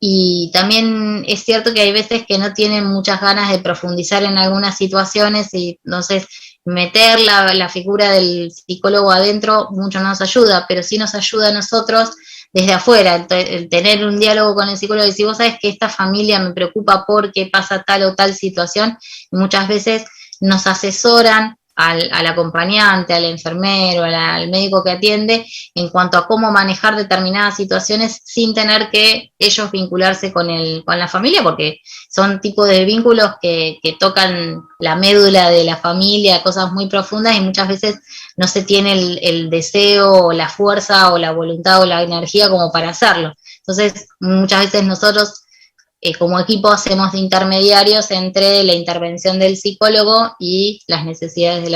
Speaker 3: Y también es cierto que hay veces que no tienen muchas ganas de profundizar en algunas situaciones y entonces meter la figura del psicólogo adentro mucho no nos ayuda, pero sí nos ayuda a nosotros desde afuera, el tener un diálogo con el psicólogo y decir, vos sabés que esta familia me preocupa porque pasa tal o tal situación, y muchas veces nos asesoran al acompañante, al enfermero, al médico que atiende, en cuanto a cómo manejar determinadas situaciones sin tener que ellos vincularse con la familia, porque son tipos de vínculos que tocan la médula de la familia, cosas muy profundas, y muchas veces no se tiene el deseo, o la fuerza, o la voluntad, o la energía como para hacerlo. Entonces, muchas veces nosotros como equipo hacemos de intermediarios entre la intervención del psicólogo y las necesidades de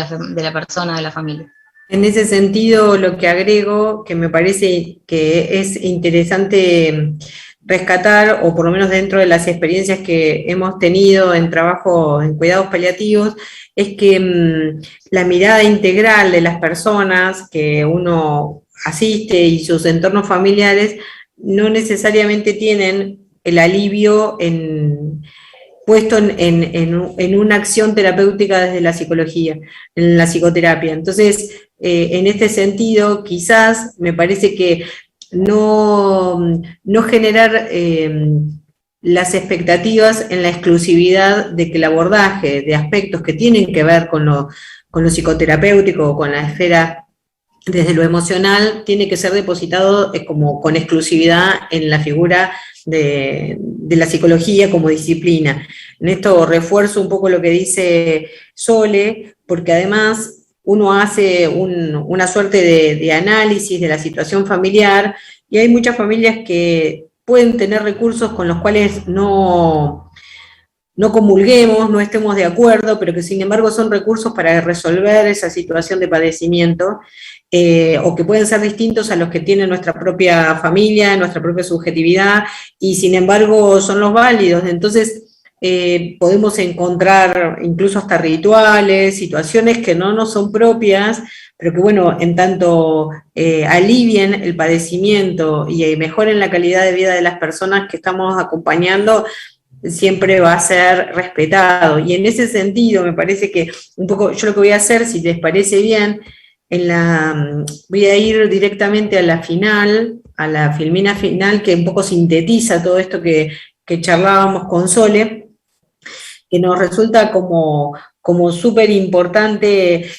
Speaker 3: la persona, de la familia.
Speaker 2: En ese sentido, lo que agrego, que me parece que es interesante rescatar, o por lo menos dentro de las experiencias que hemos tenido en trabajo en cuidados paliativos, es que la mirada integral de las personas que uno asiste y sus entornos familiares no necesariamente tienen el alivio puesto en una acción terapéutica desde la psicología, en la psicoterapia. Entonces, en este sentido, quizás me parece que no generar las expectativas en la exclusividad de que el abordaje de aspectos que tienen que ver con lo psicoterapéutico o con la esfera desde lo emocional tiene que ser depositado como con exclusividad en la figura de la psicología como disciplina. En esto refuerzo un poco lo que dice Sole, porque además uno hace una suerte de análisis de la situación familiar, y hay muchas familias que pueden tener recursos con los cuales no comulguemos, no estemos de acuerdo, pero que sin embargo son recursos para resolver esa situación de padecimiento, o que pueden ser distintos a los que tiene nuestra propia familia, nuestra propia subjetividad, y sin embargo son los válidos. Entonces podemos encontrar incluso hasta rituales, situaciones que no nos son propias, pero que bueno, en tanto alivien el padecimiento y mejoren la calidad de vida de las personas que estamos acompañando, siempre va a ser respetado. Y en ese sentido me parece que un poco, yo lo que voy a hacer, si les parece bien, voy a ir directamente a la final, a la filmina final, que un poco sintetiza todo esto que charlábamos con Sole, que nos resulta como súper importante,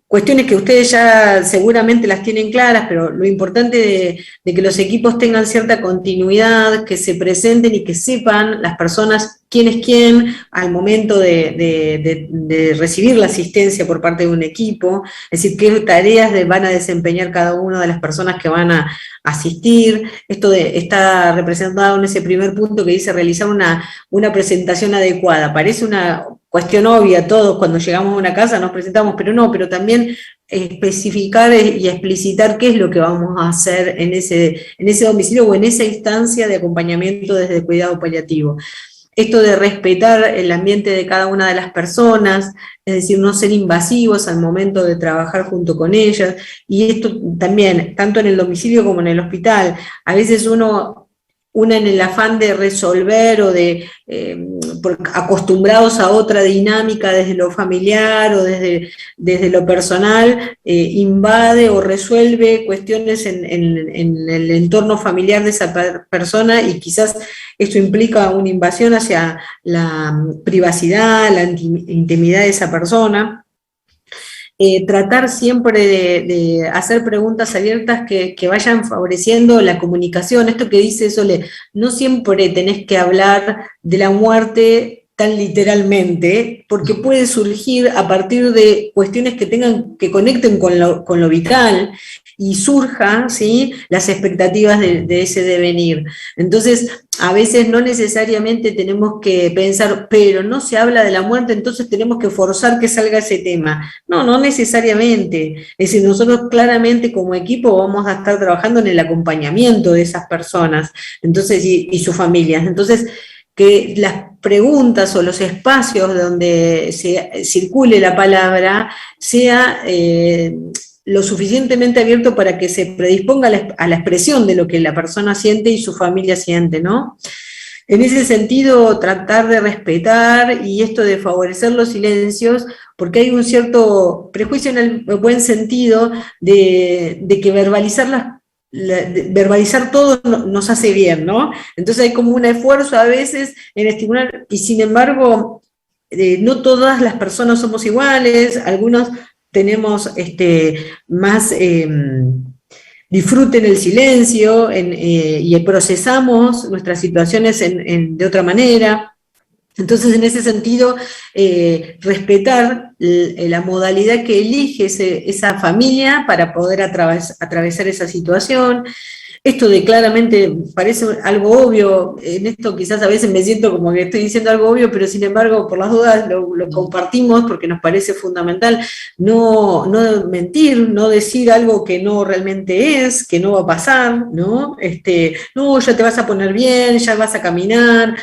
Speaker 2: cuestiones que ustedes ya seguramente las tienen claras, pero lo importante de que los equipos tengan cierta continuidad, que se presenten y que sepan las personas quién es quién al momento de recibir la asistencia por parte de un equipo, es decir, qué tareas van a desempeñar cada una de las personas que van a asistir. Esto está representado en ese primer punto que dice realizar una presentación adecuada. Parece una cuestión obvia, todos cuando llegamos a una casa nos presentamos, pero no, pero también especificar y explicitar qué es lo que vamos a hacer en ese domicilio o en esa instancia de acompañamiento desde el cuidado paliativo. Esto de respetar el ambiente de cada una de las personas, es decir, no ser invasivos al momento de trabajar junto con ellas, y esto también, tanto en el domicilio como en el hospital, a veces uno en el afán de resolver o acostumbrados a otra dinámica desde lo familiar o desde lo personal, invade o resuelve cuestiones en el entorno familiar de esa persona, y quizás esto implica una invasión hacia la privacidad, la intimidad de esa persona.
Speaker 4: tratar siempre de hacer preguntas abiertas que vayan favoreciendo la comunicación. Esto que dice Sole, no siempre tenés que hablar de la muerte tan literalmente, porque puede surgir a partir de cuestiones que conecten con lo vital, y surja, ¿sí?, las expectativas de ese devenir. Entonces, a veces no necesariamente tenemos que pensar, pero no se habla de la muerte, entonces tenemos que forzar que salga ese tema. No, no necesariamente. Es decir, nosotros claramente como equipo vamos a estar trabajando en el acompañamiento de esas personas, entonces, y sus familias. Entonces, que las preguntas o los espacios donde se circule la palabra sea lo suficientemente abierto para que se predisponga a la expresión de lo que la persona siente y su familia siente, ¿no? En ese sentido, tratar de respetar y esto de favorecer los silencios, porque hay un cierto prejuicio en el buen sentido de que verbalizar todo nos hace bien, ¿no? Entonces hay como un esfuerzo a veces en estimular, y sin embargo, no todas las personas somos iguales, algunos tenemos más disfrute en el silencio y procesamos nuestras situaciones de otra manera. Entonces, en ese sentido, respetar la modalidad que elige esa familia para poder atravesar esa situación. Esto de claramente parece algo obvio, en esto quizás a veces me siento como que estoy diciendo algo obvio, pero sin embargo, por las dudas lo compartimos porque nos parece fundamental no mentir, no decir algo que no realmente es, que no va a pasar, ¿no? No, ya te vas a poner bien, ya vas a caminar,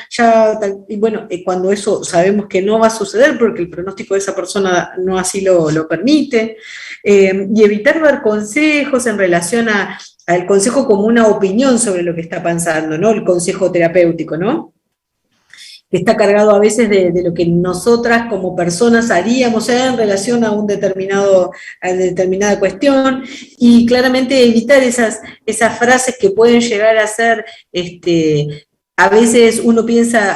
Speaker 4: y bueno, cuando eso sabemos que no va a suceder porque el pronóstico de esa persona no así lo permite, y evitar dar consejos en relación al consejo como una opinión sobre lo que está pasando, ¿no? El consejo terapéutico, ¿no? Que está cargado a veces de lo que nosotras como personas haríamos en relación a determinada cuestión, y claramente evitar esas frases que pueden llegar a ser, a veces uno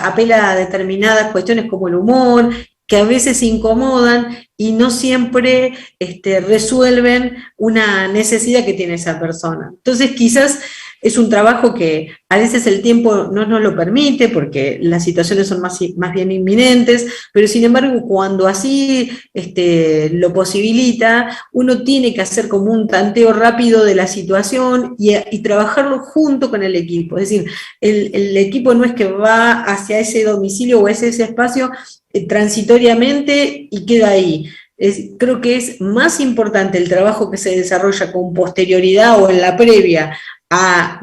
Speaker 4: apela a determinadas cuestiones como el humor, que a veces incomodan y no siempre resuelven una necesidad que tiene esa persona. Entonces quizás es un trabajo que a veces el tiempo no nos lo permite porque las situaciones son más bien inminentes, pero sin embargo cuando así lo posibilita, uno tiene que hacer como un tanteo rápido de la situación y trabajarlo junto con el equipo. Es decir, el equipo no es que va hacia ese domicilio o hacia ese espacio transitoriamente y queda ahí. Creo que es más importante el trabajo que se desarrolla con posterioridad o en la previa,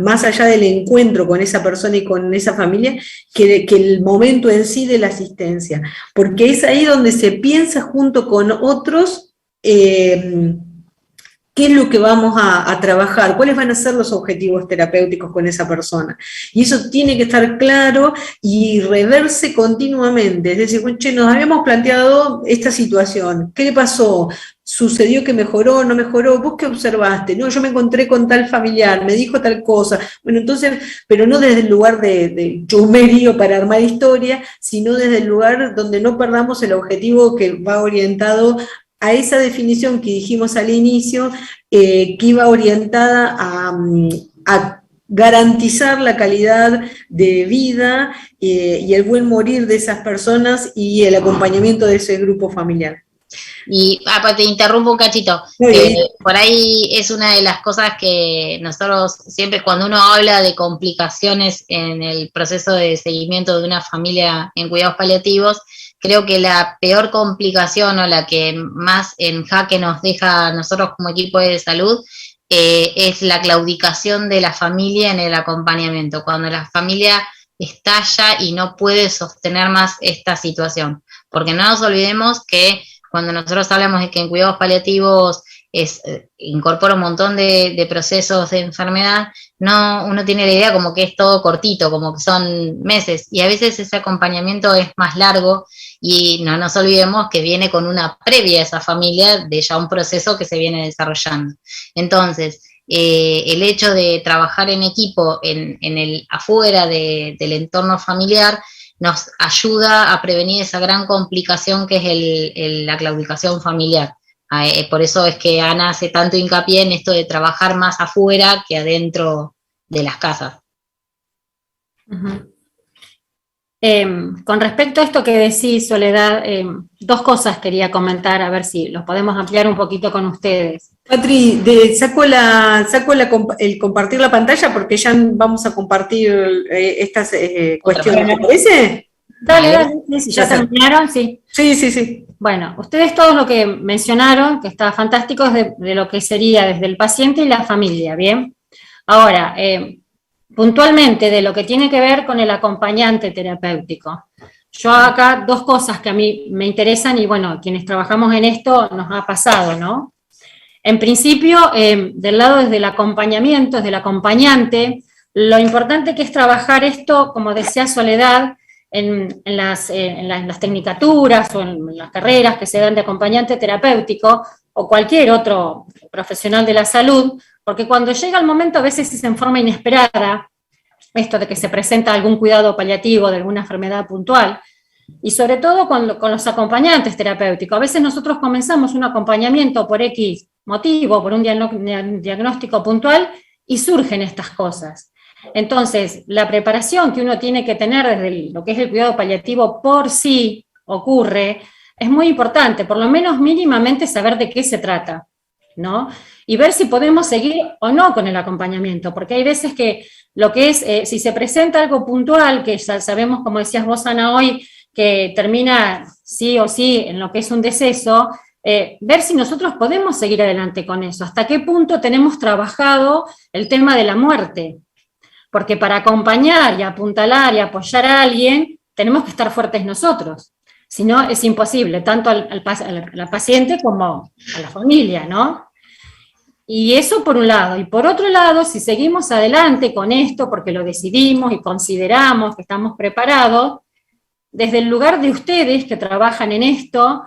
Speaker 4: más allá del encuentro con esa persona y con esa familia, que el momento en sí de la asistencia, porque es ahí donde se piensa junto con otros qué es lo que vamos a trabajar, cuáles van a ser los objetivos terapéuticos con esa persona. Y eso tiene que estar claro y reverse continuamente. Es decir, che, nos habíamos planteado esta situación, ¿qué le pasó? ¿Sucedió que mejoró, no mejoró? ¿Vos qué observaste? No, yo me encontré con tal familiar, me dijo tal cosa. Bueno, entonces, pero no desde el lugar de chumerío para armar historia, sino desde el lugar donde no perdamos el objetivo que va orientado a esa definición que dijimos al inicio, que iba orientada a garantizar la calidad de vida y el buen morir de esas personas y el acompañamiento de ese grupo familiar.
Speaker 3: Y te interrumpo un cachito, por ahí es una de las cosas que nosotros siempre cuando uno habla de complicaciones en el proceso de seguimiento de una familia en cuidados paliativos, creo que la peor complicación o la que más en jaque nos deja a nosotros como equipo de salud es la claudicación de la familia en el acompañamiento, cuando la familia estalla y no puede sostener más esta situación, porque no nos olvidemos que cuando nosotros hablamos de que en cuidados paliativos incorpora un montón de procesos de enfermedad, uno tiene la idea como que es todo cortito, como que son meses, y a veces ese acompañamiento es más largo, y no nos olvidemos que viene con una previa a esa familia de ya un proceso que se viene desarrollando. Entonces, el hecho de trabajar en equipo en el afuera del entorno familiar nos ayuda a prevenir esa gran complicación que es la claudicación familiar, Por eso es que Ana hace tanto hincapié en esto de trabajar más afuera que adentro de las casas.
Speaker 1: Uh-huh. Con respecto a esto que decís, Soledad, dos cosas quería comentar, a ver si los podemos ampliar un poquito con ustedes.
Speaker 4: Patri, saco el compartir la pantalla porque ya vamos a compartir estas cuestiones. ¿Te parece?
Speaker 1: Dale, si ya terminaron, sí.
Speaker 4: Sí.
Speaker 1: Bueno, ustedes todos lo que mencionaron, que está fantástico, es de lo que sería desde el paciente y la familia, ¿bien? Ahora, puntualmente de lo que tiene que ver con el acompañante terapéutico. Yo acá dos cosas que a mí me interesan y bueno, quienes trabajamos en esto nos ha pasado, ¿no? En principio, del lado desde el acompañamiento, desde el acompañante, lo importante que es trabajar esto, como decía Soledad, en las tecnicaturas o en las carreras que se dan de acompañante terapéutico o cualquier otro profesional de la salud, porque cuando llega el momento a veces es en forma inesperada, esto de que se presenta algún cuidado paliativo de alguna enfermedad puntual, y sobre todo con los acompañantes terapéuticos. A veces nosotros comenzamos un acompañamiento por X motivo, por un diagnóstico puntual, y surgen estas cosas. Entonces, la preparación que uno tiene que tener desde lo que es el cuidado paliativo por sí ocurre, es muy importante, por lo menos mínimamente saber de qué se trata, ¿no? Y ver si podemos seguir o no con el acompañamiento, porque hay veces que lo que es, si se presenta algo puntual, que ya sabemos, como decías vos, Ana, hoy, que termina sí o sí en lo que es un deceso, ver si nosotros podemos seguir adelante con eso, hasta qué punto tenemos trabajado el tema de la muerte, porque para acompañar y apuntalar y apoyar a alguien, tenemos que estar fuertes nosotros, si no es imposible, tanto a la paciente como a la familia, ¿no? Y eso por un lado, y por otro lado, si seguimos adelante con esto, porque lo decidimos y consideramos que estamos preparados, desde el lugar de ustedes que trabajan en esto,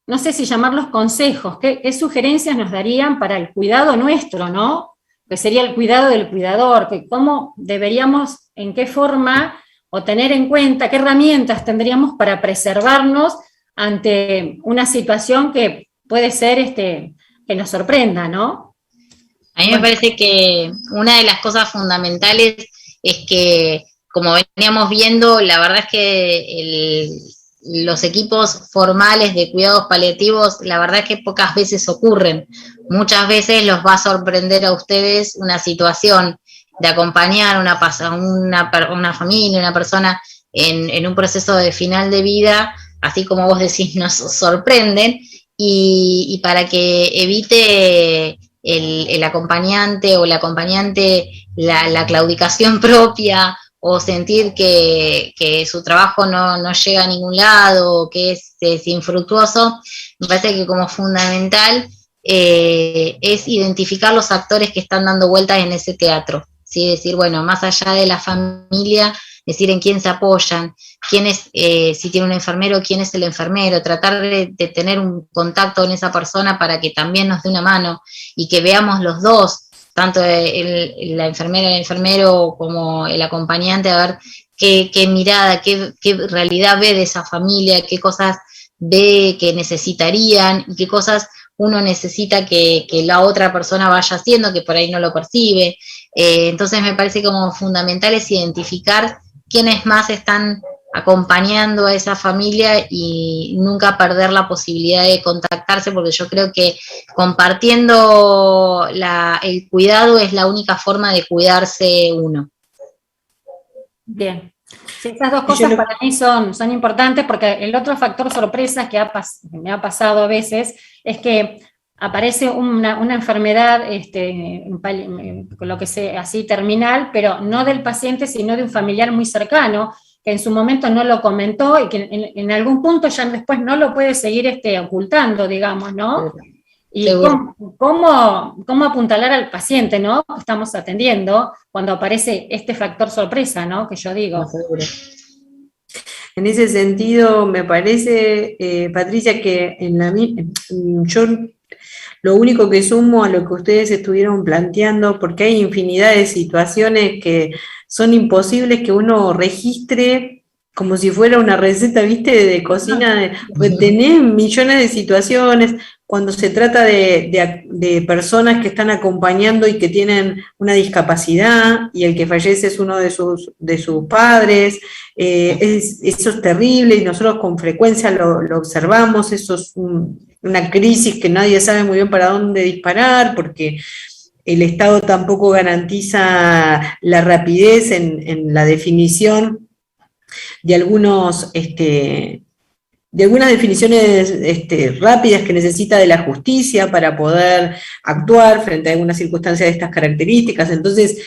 Speaker 1: no sé si llamarlos consejos, ¿qué sugerencias nos darían para el cuidado nuestro, ¿no? Que sería el cuidado del cuidador, que cómo deberíamos, en qué forma, o tener en cuenta, qué herramientas tendríamos para preservarnos ante una situación que puede ser que nos sorprenda, ¿no?
Speaker 3: A mí me parece que una de las cosas fundamentales es que, como veníamos viendo, la verdad es que los equipos formales de cuidados paliativos, la verdad es que pocas veces ocurren. Muchas veces los va a sorprender a ustedes una situación de acompañar una familia, una persona en un proceso de final de vida, así como vos decís, nos sorprenden, y para que evite el acompañante o la acompañante la claudicación propia, o sentir que su trabajo no llega a ningún lado, o que es infructuoso, me parece que como fundamental es identificar los actores que están dando vueltas en ese teatro, ¿sí? Decir, bueno, más allá de la familia, decir en quién se apoyan, quién es, si tiene un enfermero, quién es el enfermero, tratar de tener un contacto con esa persona para que también nos dé una mano, y que veamos los dos, tanto la enfermera, el enfermero, como el acompañante, a ver qué mirada, qué realidad ve de esa familia, qué cosas ve que necesitarían, y qué cosas uno necesita que la otra persona vaya haciendo, que por ahí no lo percibe. Entonces me parece como fundamental es identificar quiénes más están acompañando a esa familia y nunca perder la posibilidad de contactarse, porque yo creo que compartiendo el cuidado es la única forma de cuidarse uno.
Speaker 1: Bien. Sí, esas dos cosas para mí son importantes, porque el otro factor sorpresa que me ha pasado a veces es que aparece una enfermedad, lo que sea, así terminal, pero no del paciente, sino de un familiar muy cercano, que en su momento no lo comentó y que en algún punto ya después no lo puede seguir ocultando, digamos, ¿no? Y cómo apuntalar al paciente, ¿no? Que estamos atendiendo cuando aparece este factor sorpresa, ¿no? Que yo digo.
Speaker 4: En ese sentido, me parece, Patricia, que yo lo único que sumo a lo que ustedes estuvieron planteando, porque hay infinidad de situaciones que son imposibles que uno registre como si fuera una receta, ¿viste?, de cocina, pues tenés millones de situaciones, cuando se trata de personas que están acompañando y que tienen una discapacidad y el que fallece es uno de sus padres, eso es terrible y nosotros con frecuencia lo observamos, eso es una crisis que nadie sabe muy bien para dónde disparar porque el Estado tampoco garantiza la rapidez en la definición de algunas definiciones rápidas que necesita de la justicia para poder actuar frente a alguna circunstancia de estas características. Entonces,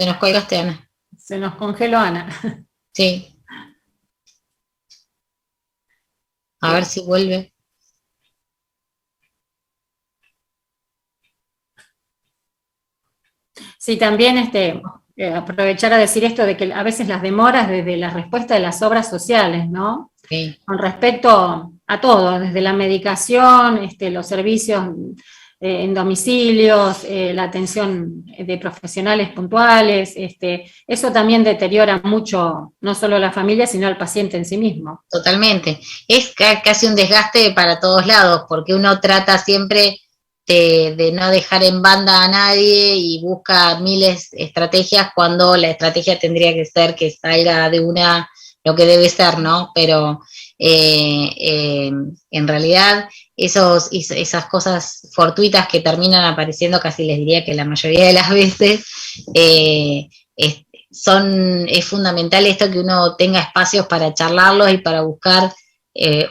Speaker 3: Se nos colgaste, Ana.
Speaker 1: Se nos congeló Ana.
Speaker 3: Sí. A ver si vuelve.
Speaker 1: Sí, también aprovechar a decir esto de que a veces las demoras desde la respuesta de las obras sociales, ¿no?
Speaker 3: Sí.
Speaker 1: Con respecto a todo, desde la medicación, los servicios en domicilios, la atención de profesionales puntuales, eso también deteriora mucho, no solo a la familia, sino al paciente en sí mismo.
Speaker 3: Totalmente. Es casi un desgaste para todos lados, porque uno trata siempre de no dejar en banda a nadie y busca miles de estrategias cuando la estrategia tendría que ser que salga de lo que debe ser, ¿no? Pero en realidad esas cosas fortuitas que terminan apareciendo, casi les diría que la mayoría de las veces, es fundamental esto que uno tenga espacios para charlarlos y para buscar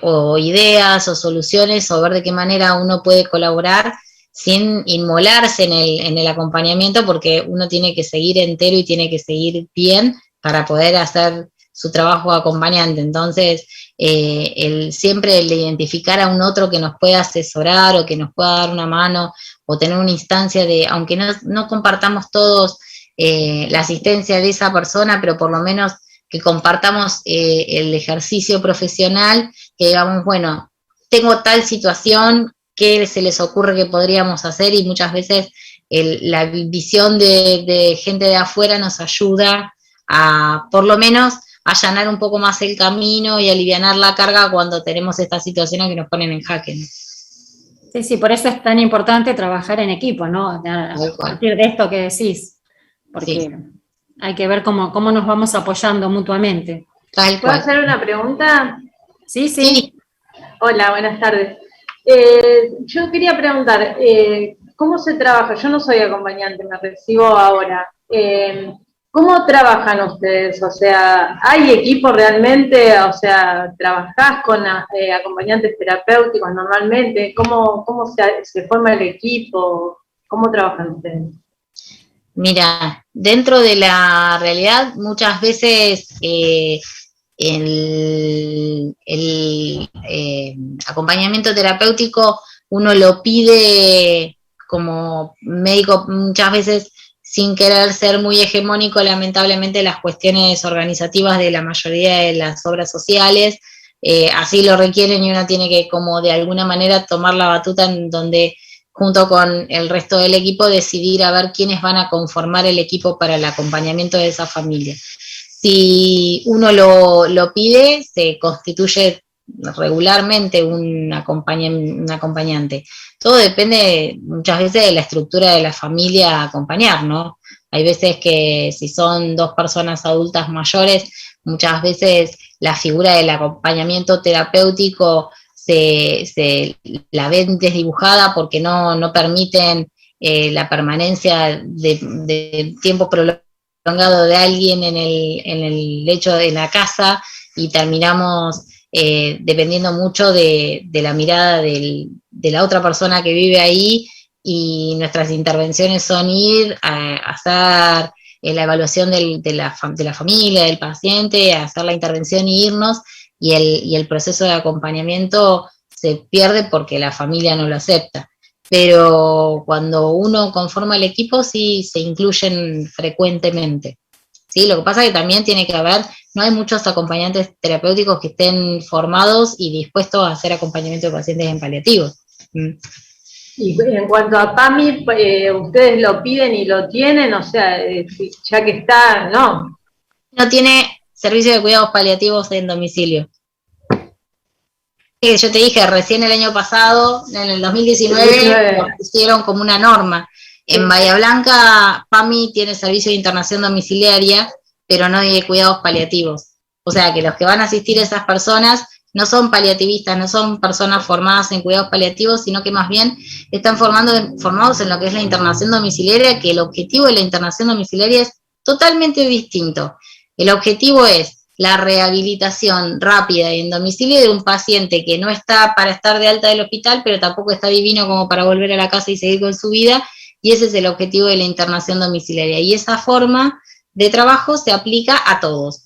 Speaker 3: o ideas o soluciones o ver de qué manera uno puede colaborar sin inmolarse en el acompañamiento, porque uno tiene que seguir entero y tiene que seguir bien para poder hacer su trabajo acompañante. Entonces, siempre el identificar a un otro que nos pueda asesorar o que nos pueda dar una mano o tener una instancia de, aunque no compartamos todos la asistencia de esa persona, pero por lo menos que compartamos el ejercicio profesional, que digamos, bueno, tengo tal situación, ¿qué se les ocurre que podríamos hacer? Y muchas veces la visión de gente de afuera nos ayuda a, por lo menos, allanar un poco más el camino y alivianar la carga cuando tenemos estas situaciones que nos ponen en jaque, ¿no?
Speaker 1: Sí, por eso es tan importante trabajar en equipo, ¿no? A partir de esto que decís, porque sí, hay que ver cómo nos vamos apoyando mutuamente.
Speaker 5: ¿Puedo hacer una pregunta?
Speaker 1: Sí.
Speaker 5: Hola, buenas tardes. Yo quería preguntar, ¿cómo se trabaja? Yo no soy acompañante, me recibo ahora. ¿Cómo trabajan ustedes? O sea, ¿hay equipo realmente? O sea, ¿trabajás con acompañantes terapéuticos normalmente? ¿Cómo se forma el equipo? ¿Cómo trabajan ustedes?
Speaker 3: Mira, dentro de la realidad muchas veces el acompañamiento terapéutico uno lo pide como médico muchas veces sin querer ser muy hegemónico. Lamentablemente las cuestiones organizativas de la mayoría de las obras sociales así lo requieren y uno tiene que como de alguna manera tomar la batuta en donde junto con el resto del equipo decidir a ver quiénes van a conformar el equipo para el acompañamiento de esa familia. Si uno lo pide, se constituye regularmente un acompañante. Todo depende muchas veces de la estructura de la familia a acompañar, ¿no? Hay veces que si son dos personas adultas mayores, muchas veces la figura del acompañamiento terapéutico se la ven desdibujada porque no permiten la permanencia de tiempo prolongado de alguien en el lecho de la casa, y terminamos dependiendo mucho de la mirada de la otra persona que vive ahí, y nuestras intervenciones son ir a hacer la evaluación de la familia, del paciente, a hacer la intervención y irnos, y el proceso de acompañamiento se pierde porque la familia no lo acepta. Pero cuando uno conforma el equipo sí se incluyen frecuentemente. ¿Sí? Lo que pasa es que también tiene que haber, no hay muchos acompañantes terapéuticos que estén formados y dispuestos a hacer acompañamiento de pacientes en paliativos.
Speaker 5: Y en cuanto a PAMI, ¿ustedes lo piden y lo tienen? O sea, ya que está, no.
Speaker 3: No tiene, servicio de cuidados paliativos en domicilio. Yo te dije, recién el año pasado, en el 2019, lo pusieron como una norma. En Bahía Blanca, PAMI tiene servicio de internación domiciliaria, pero no de cuidados paliativos. O sea, que los que van a asistir a esas personas no son paliativistas, no son personas formadas en cuidados paliativos, sino que más bien están formados en lo que es la internación domiciliaria, que el objetivo de la internación domiciliaria es totalmente distinto. El objetivo es la rehabilitación rápida y en domicilio de un paciente que no está para estar de alta del hospital, pero tampoco está divino como para volver a la casa y seguir con su vida, y ese es el objetivo de la internación domiciliaria. Y esa forma de trabajo se aplica a todos,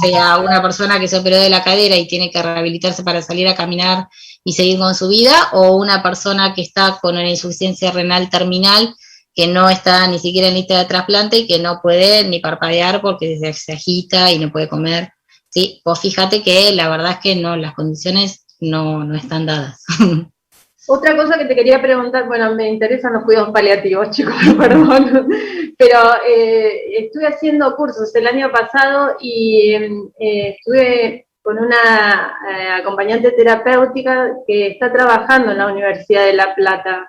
Speaker 3: sea una persona que se operó de la cadera y tiene que rehabilitarse para salir a caminar y seguir con su vida, o una persona que está con una insuficiencia renal terminal, que no está ni siquiera en lista de trasplante y que no puede ni parpadear porque se agita y no puede comer. Sí, pues fíjate que la verdad es que no, las condiciones no están dadas.
Speaker 5: Otra cosa que te quería preguntar, bueno, me interesan los cuidados paliativos, chicos, perdón, pero estuve haciendo cursos el año pasado y estuve con una acompañante terapéutica que está trabajando en la Universidad de La Plata.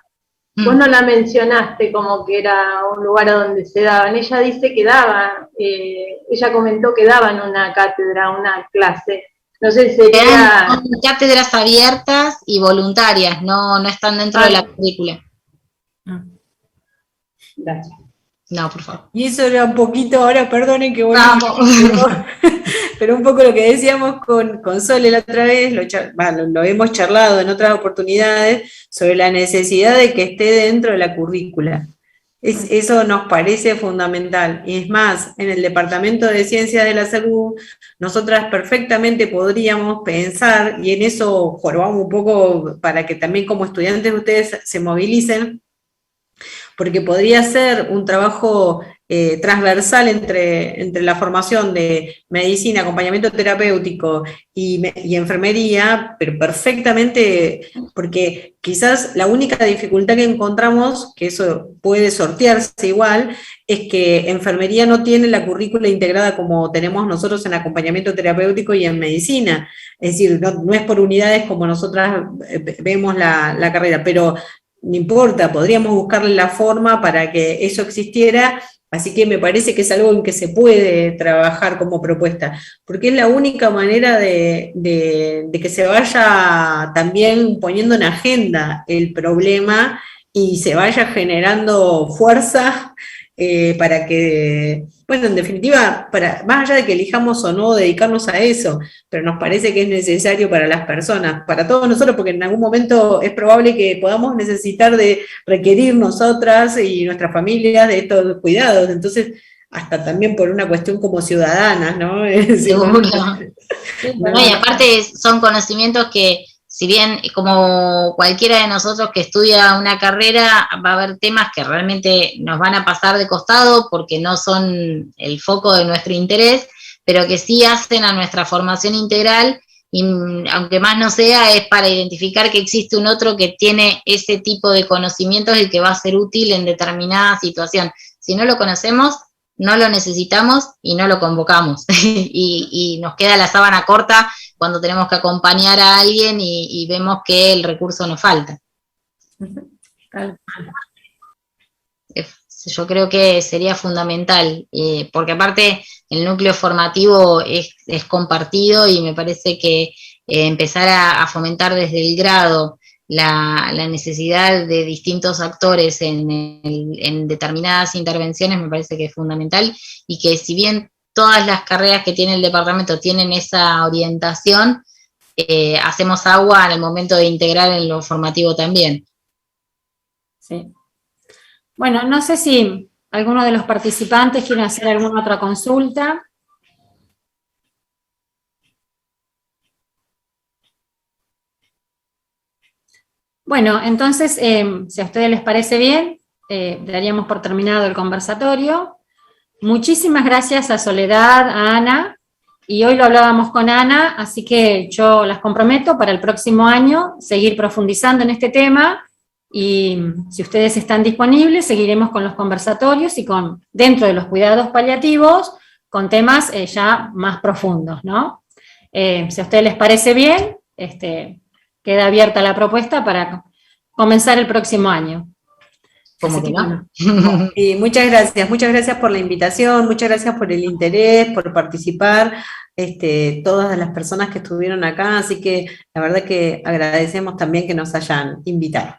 Speaker 5: Vos no la mencionaste como que era un lugar a donde se daban. Ella dice que daban, ella comentó que daban una cátedra, una clase. No sé si sería...
Speaker 3: Son cátedras abiertas y voluntarias, no están dentro de la currícula.
Speaker 5: Gracias.
Speaker 3: No, por favor.
Speaker 2: Y eso era un poquito, ahora perdonen que pero un poco lo que decíamos con Sole la otra vez, lo hemos charlado en otras oportunidades, sobre la necesidad de que esté dentro de la currícula. Eso nos parece fundamental. Y es más, en el Departamento de Ciencias de la Salud, nosotras perfectamente podríamos pensar, y en eso jorobamos un poco para que también como estudiantes ustedes se movilicen, porque podría ser un trabajo transversal entre la formación de medicina, acompañamiento terapéutico y enfermería, pero perfectamente, porque quizás la única dificultad que encontramos, que eso puede sortearse igual, es que enfermería no tiene la currícula integrada como tenemos nosotros en acompañamiento terapéutico y en medicina, es decir, no es por unidades como nosotras vemos la carrera, pero no importa, podríamos buscarle la forma para que eso existiera, así que me parece que es algo en que se puede trabajar como propuesta, porque es la única manera de que se vaya también poniendo en agenda el problema y se vaya generando fuerza para que, bueno, en definitiva, más allá de que elijamos o no dedicarnos a eso, pero nos parece que es necesario para las personas, para todos nosotros, porque en algún momento es probable que podamos necesitar de requerir nosotras y nuestras familias de estos cuidados, entonces hasta también por una cuestión como ciudadanas, ¿no?
Speaker 3: Seguro. Bueno, y aparte son conocimientos que, si bien como cualquiera de nosotros que estudia una carrera, va a haber temas que realmente nos van a pasar de costado porque no son el foco de nuestro interés, pero que sí hacen a nuestra formación integral, y aunque más no sea, es para identificar que existe un otro que tiene ese tipo de conocimientos y que va a ser útil en determinada situación. Si no lo conocemos, no lo necesitamos y no lo convocamos. y nos queda la sábana corta cuando tenemos que acompañar a alguien y vemos que el recurso nos falta. Yo creo que sería fundamental, porque aparte el núcleo formativo es compartido y me parece que empezar a fomentar desde el grado la necesidad de distintos actores en determinadas intervenciones me parece que es fundamental, y que si bien todas las carreras que tiene el departamento tienen esa orientación, hacemos agua en el momento de integrar en lo formativo también.
Speaker 6: Sí. Bueno, no sé si alguno de los participantes quiere hacer alguna otra consulta. Bueno, entonces, si a ustedes les parece bien, daríamos por terminado el conversatorio. Muchísimas gracias a Soledad, a Ana, y hoy lo hablábamos con Ana, así que yo las comprometo para el próximo año seguir profundizando en este tema, y si ustedes están disponibles, seguiremos con los conversatorios y dentro de los cuidados paliativos, con temas ya más profundos, ¿no? Si a ustedes les parece bien, queda abierta la propuesta para comenzar el próximo año.
Speaker 3: ¿Cómo
Speaker 6: Así
Speaker 3: que no?
Speaker 4: Y muchas gracias por la invitación, muchas gracias por el interés, por participar, todas las personas que estuvieron acá, así que la verdad que agradecemos también que nos hayan invitado.